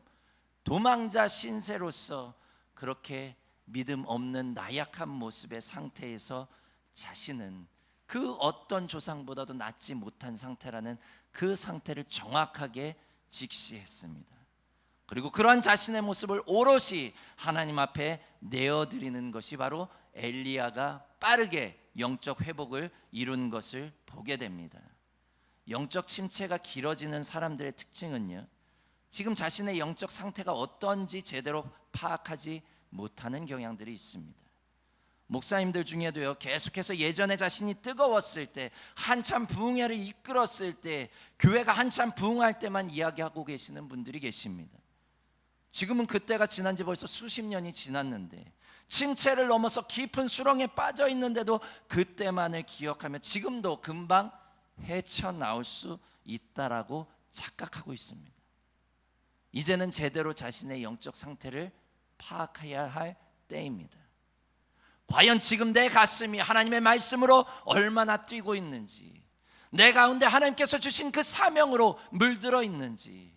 도망자 신세로서 그렇게 믿음 없는 나약한 모습의 상태에서 자신은 그 어떤 조상보다도 낫지 못한 상태라는 그 상태를 정확하게 직시했습니다. 그리고 그러한 자신의 모습을 오롯이 하나님 앞에 내어드리는 것이 바로 엘리야가 빠르게 영적 회복을 이룬 것을 보게 됩니다. 영적 침체가 길어지는 사람들의 특징은요, 지금 자신의 영적 상태가 어떤지 제대로 파악하지 못하는 경향들이 있습니다. 목사님들 중에도요, 계속해서 예전에 자신이 뜨거웠을 때, 한참 부흥회를 이끌었을 때, 교회가 한참 부흥할 때만 이야기하고 계시는 분들이 계십니다. 지금은 그때가 지난 지 벌써 수십 년이 지났는데, 침체를 넘어서 깊은 수렁에 빠져 있는데도 그때만을 기억하며 지금도 금방 헤쳐나올 수 있다라고 착각하고 있습니다. 이제는 제대로 자신의 영적 상태를 파악해야 할 때입니다. 과연 지금 내 가슴이 하나님의 말씀으로 얼마나 뛰고 있는지, 내 가운데 하나님께서 주신 그 사명으로 물들어 있는지,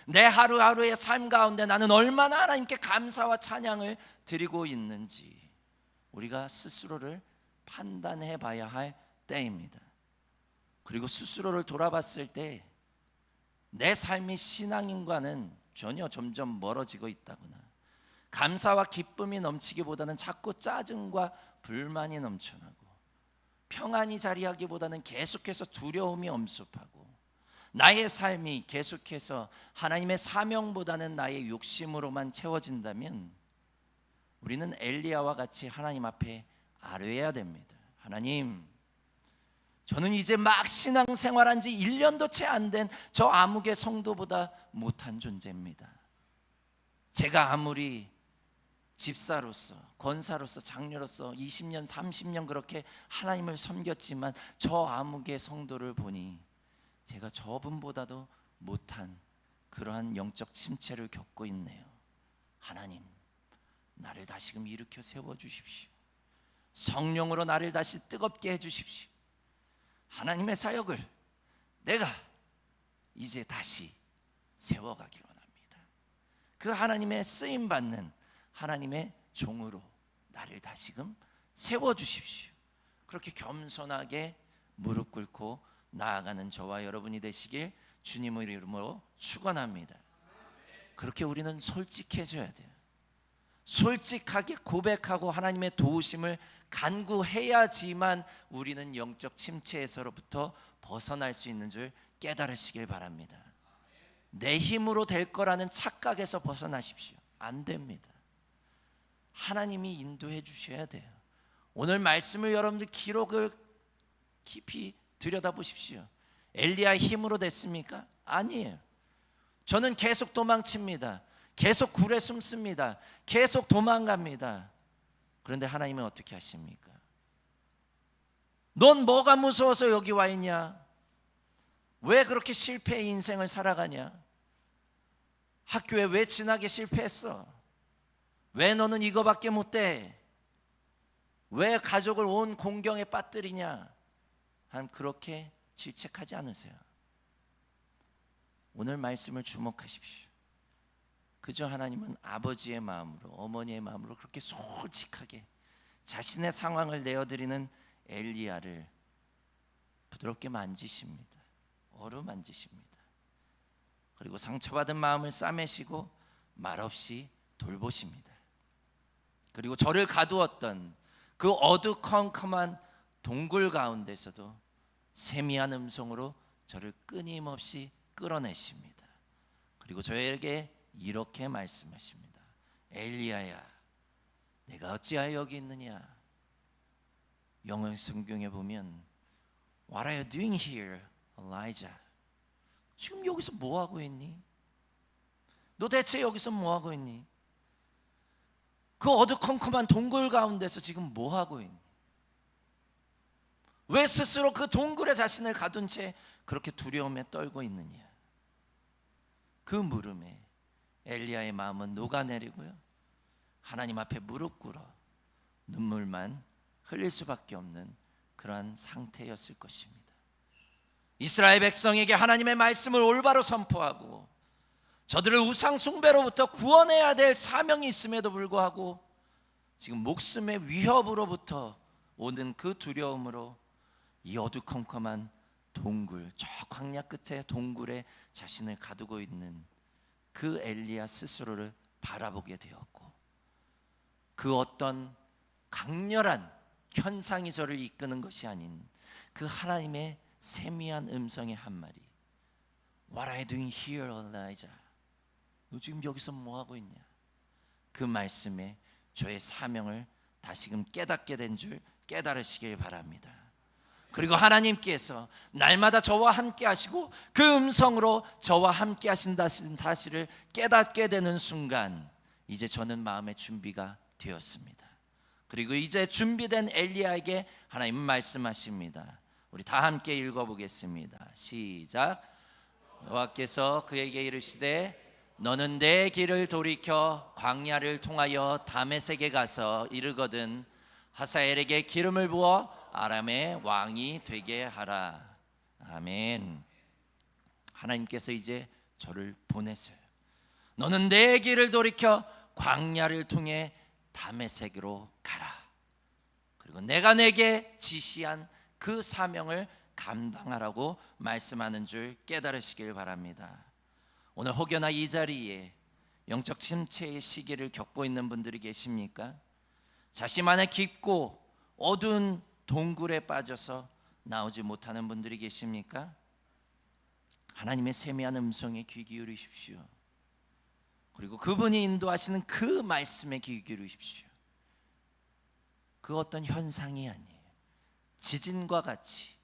내 하루하루의 삶 가운데 나는 얼마나 하나님께 감사와 찬양을 드리고 있는지 우리가 스스로를 판단해 봐야 할 때입니다. 그리고 스스로를 돌아봤을 때 내 삶이 신앙인과는 전혀 점점 멀어지고 있다거나, 감사와 기쁨이 넘치기보다는 자꾸 짜증과 불만이 넘쳐나고 평안이 자리하기보다는 계속해서 두려움이 엄습하고 나의 삶이 계속해서 하나님의 사명보다는 나의 욕심으로만 채워진다면 우리는 엘리야와 같이 하나님 앞에 아뢰야 됩니다. 하나님, 저는 이제 막 신앙생활한 지 1년도 채 안 된 저 아무개 성도보다 못한 존재입니다. 제가 아무리 집사로서, 권사로서, 장로로서 20년, 30년 그렇게 하나님을 섬겼지만 저 아무개 성도를 보니 제가 저분보다도 못한 그러한 영적 침체를 겪고 있네요. 하나님, 나를 다시금 일으켜 세워주십시오. 성령으로 나를 다시 뜨겁게 해주십시오. 하나님의 사역을 내가 이제 다시 세워가기를 원합니다. 그 하나님의 쓰임받는 하나님의 종으로 나를 다시금 세워주십시오. 그렇게 겸손하게 무릎 꿇고 나아가는 저와 여러분이 되시길 주님의 이름으로 축원합니다. 그렇게 우리는 솔직해져야 돼요. 솔직하게 고백하고 하나님의 도우심을 간구해야지만 우리는 영적 침체에서부터 벗어날 수 있는 줄 깨달으시길 바랍니다. 내 힘으로 될 거라는 착각에서 벗어나십시오. 안 됩니다. 하나님이 인도해 주셔야 돼요. 오늘 말씀을 여러분들 기록을 깊이 들여다보십시오. 엘리야의 힘으로 됐습니까? 아니에요. 저는 계속 도망칩니다. 계속 굴에 숨습니다. 계속 도망갑니다. 그런데 하나님은 어떻게 하십니까? 넌 뭐가 무서워서 여기 와 있냐? 왜 그렇게 실패의 인생을 살아가냐? 학교에 왜 진학에 실패했어? 왜 너는 이거밖에 못 돼? 왜 가족을 온 공경에 빠뜨리냐? 하나님 그렇게 질책하지 않으세요. 오늘 말씀을 주목하십시오. 그저 하나님은 아버지의 마음으로, 어머니의 마음으로 그렇게 솔직하게 자신의 상황을 내어드리는 엘리야를 부드럽게 만지십니다. 어루만지십니다. 그리고 상처받은 마음을 싸매시고 말없이 돌보십니다. 그리고 저를 가두었던 그 어두컴컴한 동굴 가운데서도 세미한 음성으로 저를 끊임없이 끌어내십니다. 그리고 저에게 이렇게 말씀하십니다. 엘리야야, 내가 어찌하여 여기 있느냐? 영어 성경에 보면 What are you doing here, Elijah? 지금 여기서 뭐 하고 있니? 너 대체 여기서 뭐 하고 있니? 그 어두컴컴한 동굴 가운데서 지금 뭐 하고 있니? 왜 스스로 그 동굴에 자신을 가둔 채 그렇게 두려움에 떨고 있느냐? 그 물음에 엘리야의 마음은 녹아내리고요, 하나님 앞에 무릎 꿇어 눈물만 흘릴 수밖에 없는 그러한 상태였을 것입니다. 이스라엘 백성에게 하나님의 말씀을 올바로 선포하고 저들을 우상 숭배로부터 구원해야 될 사명이 있음에도 불구하고 지금 목숨의 위협으로부터 오는 그 두려움으로 이 어두컴컴한 동굴, 저 광야 끝에 동굴에 자신을 가두고 있는 그 엘리야 스스로를 바라보게 되었고, 그 어떤 강렬한 현상이 저를 이끄는 것이 아닌 그 하나님의 세미한 음성의 한마디, What are you doing here, Elijah? 너 지금 여기서 뭐 하고 있냐? 그 말씀에 저의 사명을 다시금 깨닫게 된 줄 깨달으시길 바랍니다. 그리고 하나님께서 날마다 저와 함께 하시고 그 음성으로 저와 함께 하신다는 사실을 깨닫게 되는 순간 이제 저는 마음의 준비가 되었습니다. 그리고 이제 준비된 엘리야에게 하나님은 말씀하십니다. 우리 다 함께 읽어보겠습니다. 시작. 여호와께서 그에게 이르시되 너는 내 길을 돌이켜 광야를 통하여 다메섹에 가서 이르거든 하사엘에게 기름을 부어 아람의 왕이 되게 하라. 아멘. 하나님께서 이제 저를 보내세요. 너는 내 길을 돌이켜 광야를 통해 다메섹으로 가라. 그리고 내가 내게 지시한 그 사명을 감당하라고 말씀하는 줄 깨달으시길 바랍니다. 오늘 혹여나 이 자리에 영적 침체의 시기를 겪고 있는 분들이 계십니까? 자신 안에 깊고 어두운 동굴에 빠져서 나오지 못하는 분들이 계십니까? 하나님의 세미한 음성에 귀 기울이십시오. 그리고 그분이 인도하시는 그 말씀에 귀 기울이십시오. 그 어떤 현상이 아니에요. 지진과 같이,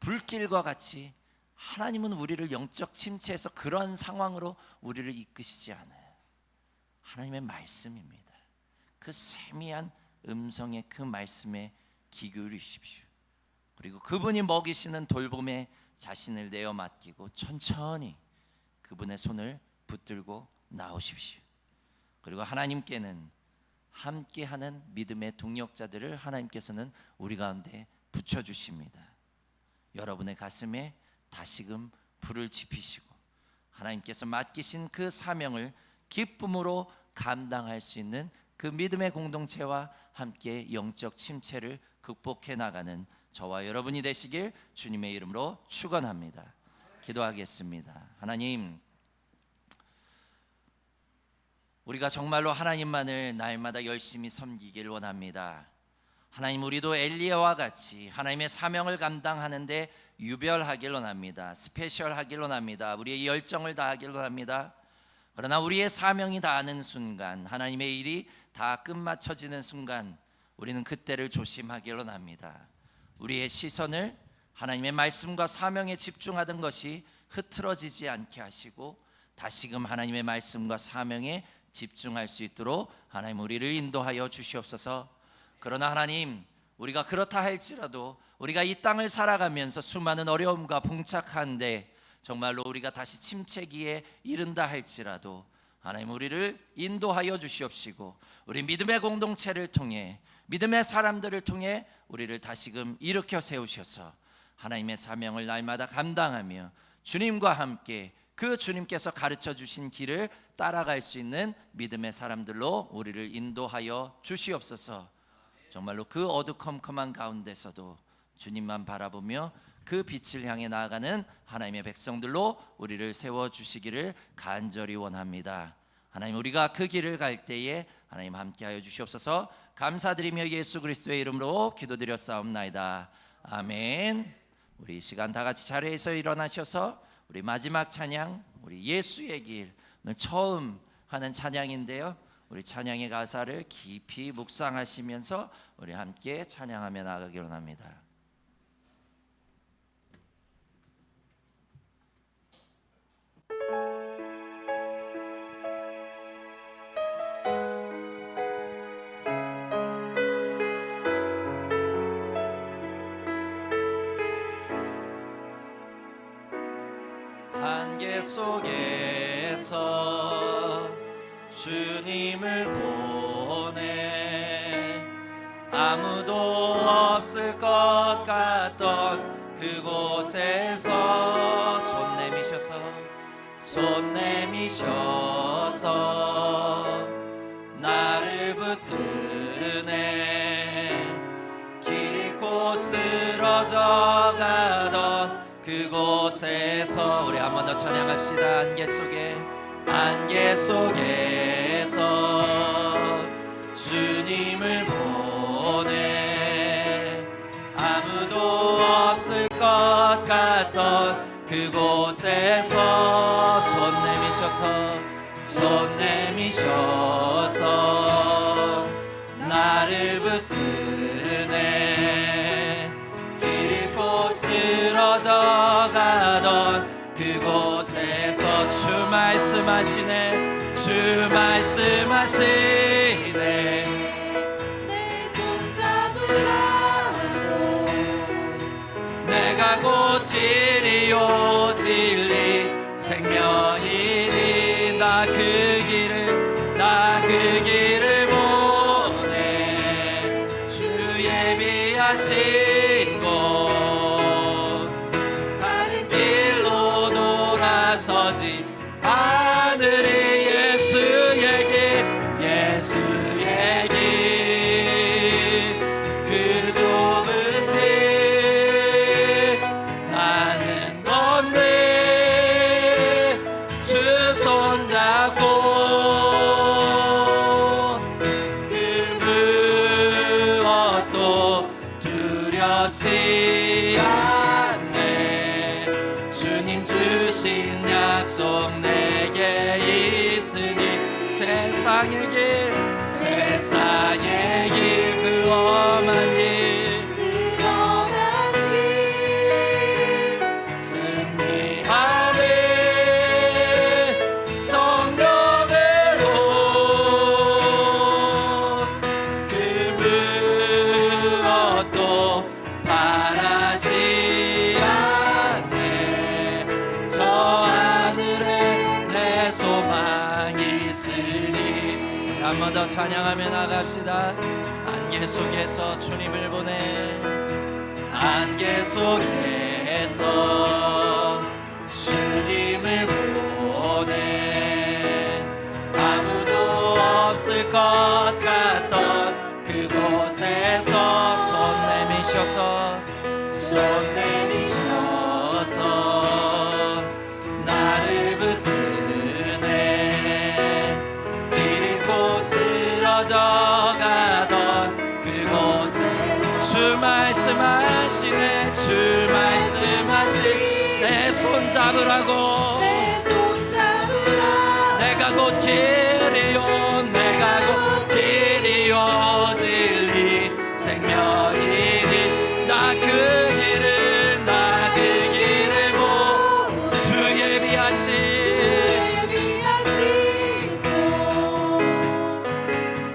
불길과 같이 하나님은 우리를 영적 침체에서 그런 상황으로 우리를 이끄시지 않아요. 하나님의 말씀입니다. 그 세미한 음성의 그 말씀에 귀 기울이십시오. 그리고 그분이 먹이시는 돌봄에 자신을 내어 맡기고 천천히 그분의 손을 붙들고 나오십시오. 그리고 하나님께는 함께하는 믿음의 동력자들을 하나님께서는 우리 가운데 붙여주십니다. 여러분의 가슴에 다시금 불을 지피시고 하나님께서 맡기신 그 사명을 기쁨으로 감당할 수 있는 그 믿음의 공동체와 함께 영적 침체를 극복해 나가는 저와 여러분이 되시길 주님의 이름으로 축원합니다. 기도하겠습니다. 하나님, 우리가 정말로 하나님만을 날마다 열심히 섬기길 원합니다. 하나님, 우리도 엘리야와 같이 하나님의 사명을 감당하는데 유별하길 원합니다. 스페셜하길 원합니다. 우리의 열정을 다하길 원합니다. 그러나 우리의 사명이 다하는 순간, 하나님의 일이 다 끝마쳐지는 순간 우리는 그때를 조심하길 원합니다. 우리의 시선을 하나님의 말씀과 사명에 집중하던 것이 흐트러지지 않게 하시고 다시금 하나님의 말씀과 사명에 집중할 수 있도록 하나님 우리를 인도하여 주시옵소서. 그러나 하나님, 우리가 그렇다 할지라도 우리가 이 땅을 살아가면서 수많은 어려움과 봉착한데 정말로 우리가 다시 침체기에 이른다 할지라도 하나님 우리를 인도하여 주시옵시고 우리 믿음의 공동체를 통해 믿음의 사람들을 통해 우리를 다시금 일으켜 세우셔서 하나님의 사명을 날마다 감당하며 주님과 함께 그 주님께서 가르쳐 주신 길을 따라갈 수 있는 믿음의 사람들로 우리를 인도하여 주시옵소서. 정말로 그 어두컴컴한 가운데서도 주님만 바라보며 그 빛을 향해 나아가는 하나님의 백성들로 우리를 세워주시기를 간절히 원합니다. 하나님, 우리가 그 길을 갈 때에 하나님 함께하여 주시옵소서. 감사드리며 예수 그리스도의 이름으로 기도드렸사옵나이다. 아멘. 우리 이 시간 다 같이 자리에서 일어나셔서 우리 마지막 찬양, 우리 예수의 길, 오늘 처음 하는 찬양인데요, 우리 찬양의 가사를 깊이 묵상하시면서 우리 함께 찬양하며 나아가기로 합니다. 한계 속에서 주님을 보내 아무도 없을 것 같던 그곳에서 손 내미셔서 나를 붙드네 길 잃고 쓰러져 가던 그곳에서 우리 한 번 더 찬양합시다. 안개 속에서 주님을 보내 아무도 없을 것 같던 그곳에서 손 내미셔서 나를 붙드네 길 잃고 쓰러져 가던 그곳에서 주 말씀하시네 내 손 잡으라고 내가 곧 길이요 진리 생명이니 나 그 길을 보내 주 예비하신 곳 다른 길로 돌아서지 하늘이 예수의 길 그 좁은 길 나는 건데 주 손잡고 그 무엇도 주신 약속 내게 있으니 세상의 길 그 험한 길 승리하리 성령으로 그 무엇도 바라지 않네 저 하늘에 내 소망이 있으니 한 번 더 찬양하며 나갑시다. 안개 속에서 주님을 보내 안개 속에서 주님을 보내 아무도 없을 것 같던 그곳에서 손 내미셔서 나를 붙드네 길 잃고 쓰러져가던 그곳에 주 말씀하시네 주 말씀하시 내 손 잡으라고 내가 곧 길이요 내가 곧 길이요 진리 생명이니 나 그 길을 보 주 예비하시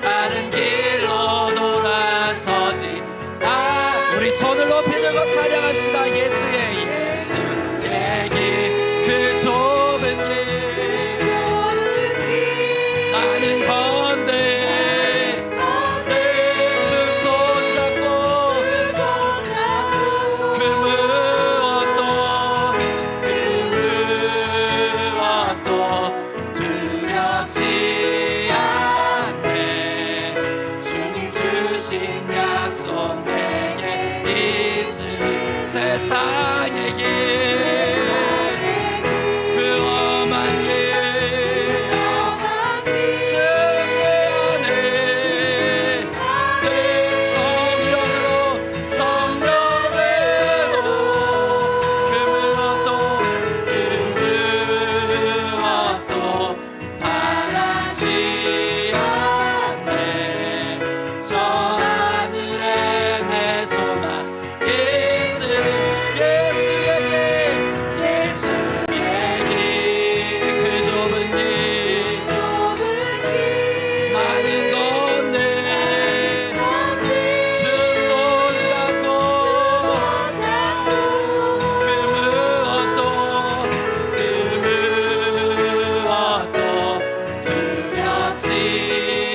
다른 길로 돌아서지 우리 손을 높이 들고 찬양합시다. 예수의 길 그 좁은 길 나는 건데 주 손잡고 그 무엇도 두렵지 않네 주님 주신 약속 내게 있으니 세상의 길 그 험한 길 승리하네 내 성령으로 그 무엇도 바라지 않네 저 하늘에 내 소망 예수의 길 그 좁은 길 나는 건데 주 손잡고 그 무엇도 두렵지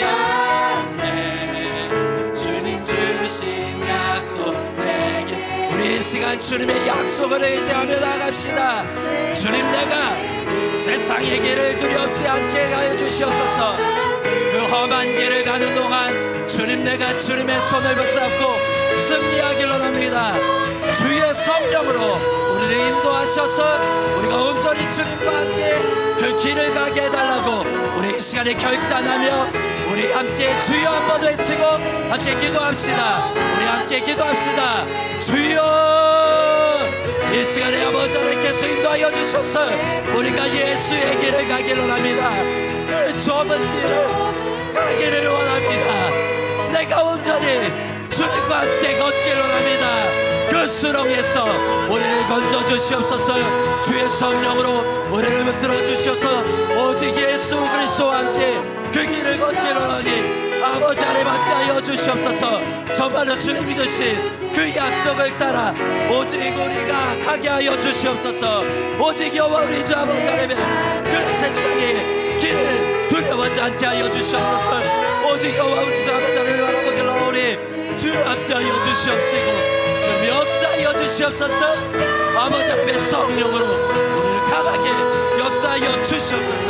않네 주님 주신 약속 내게 우리 이 시간 주님의 약속을 의지하며 나갑시다. 주님 내가 세상의 길을 두렵지 않게 하여 주시옵소서. 그 험한 길을 가는 동안 주님 내가 주님의 손을 붙잡고 승리하기를 원합니다. 주의 성령으로 우리를 인도하셔서 우리가 온전히 주님과 함께 그 길을 가게 해달라고 우리 이 시간에 결단하며 우리 함께 주여 한번 외치고 함께 기도합시다. 우리 함께 기도합시다. 주여 이 시간에 아버지 하나님께서 인도하여 주셔서 우리가 예수의 길을 가기를 원합니다. 그 좁은 길을 가기를 원합니다. 내가 온전히 주님과 함께 걷기를 원합니다. 그 수렁에서 우리를 건져 주시옵소서. 주의 성령으로 우리를 붙들어 주셔서 오직 예수 그리스도와 함께 그 길을 걷기를 원하니 아버지 하나님 함께하여 주시옵소서. 정말로 주님이 주신 그 약속을 따라 오직 우리가 가게 하여 주시옵소서. 오직 여호와 우리 주 아버지 하나님의 그 세상의 길을 두려워하지 않게 하여 주시옵소서. 오직 여호와 우리 주 아버지 하나님을 바라보기를 우리 주 함께하여 주시옵시고 주 역사하여 주시옵소서. 아버지 하나님의 성령으로 우리를 강하게 역사하여 주시옵소서.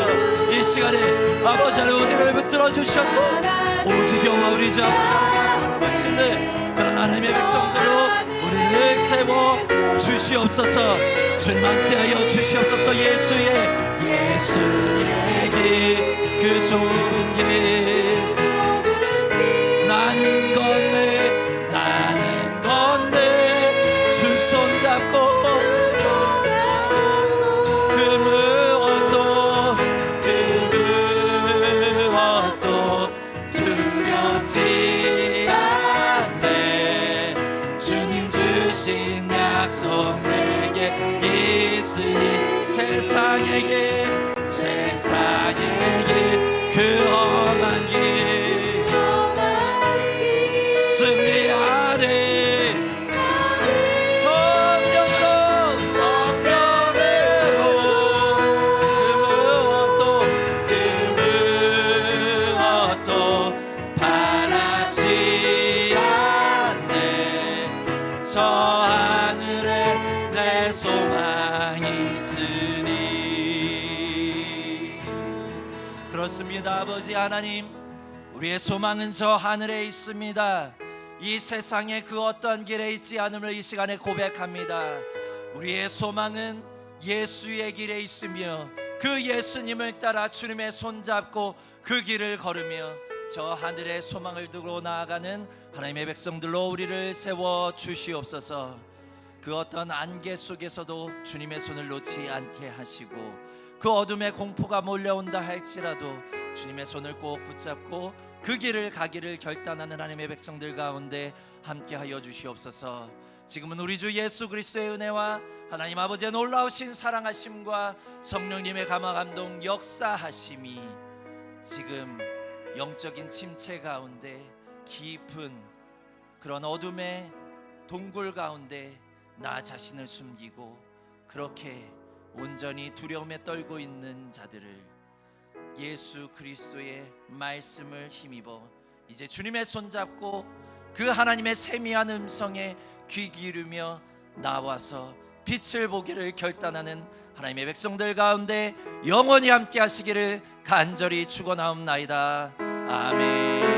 이 시간에 아버지 하나님 우리를 붙들어 주셔서 오직 여호와 우리 주 아버지 하나님을 바라보시는 그런 하나님의 백성들로 우리를 세워 주시옵소서. 주님 함께하여 주시옵소서. 예수의 길 그 좁은 길 나는 건네 주 손잡고 그 세상의 길 세상의 길 그 험한 길 승리하네 성령으로 그 무엇도 바라지 않네 저 하늘에 내 소망이 있으니. 그렇습니다. 아버지 하나님, 우리의 소망은 저 하늘에 있습니다. 이 세상의 그 어떤 길에 있지 않음을 이 시간에 고백합니다. 우리의 소망은 예수의 길에 있으며 그 예수님을 따라 주님의 손잡고 그 길을 걸으며 저 하늘의 소망을 두고 나아가는 하나님의 백성들로 우리를 세워 주시옵소서. 그 어떤 안개 속에서도 주님의 손을 놓지 않게 하시고 그 어둠의 공포가 몰려온다 할지라도 주님의 손을 꼭 붙잡고 그 길을 가기를 결단하는 하나님의 백성들 가운데 함께하여 주시옵소서. 지금은 우리 주 예수 그리스도의 은혜와 하나님 아버지의 놀라우신 사랑하심과 성령님의 감화감동 역사하심이 지금 영적인 침체 가운데 깊은 그런 어둠의 동굴 가운데 나 자신을 숨기고 그렇게 온전히 두려움에 떨고 있는 자들을 예수 그리스도의 말씀을 힘입어 이제 주님의 손잡고 그 하나님의 세미한 음성에 귀 기울이며 나와서 빛을 보기를 결단하는 하나님의 백성들 가운데 영원히 함께 하시기를 간절히 축원하옵나이다. 아멘.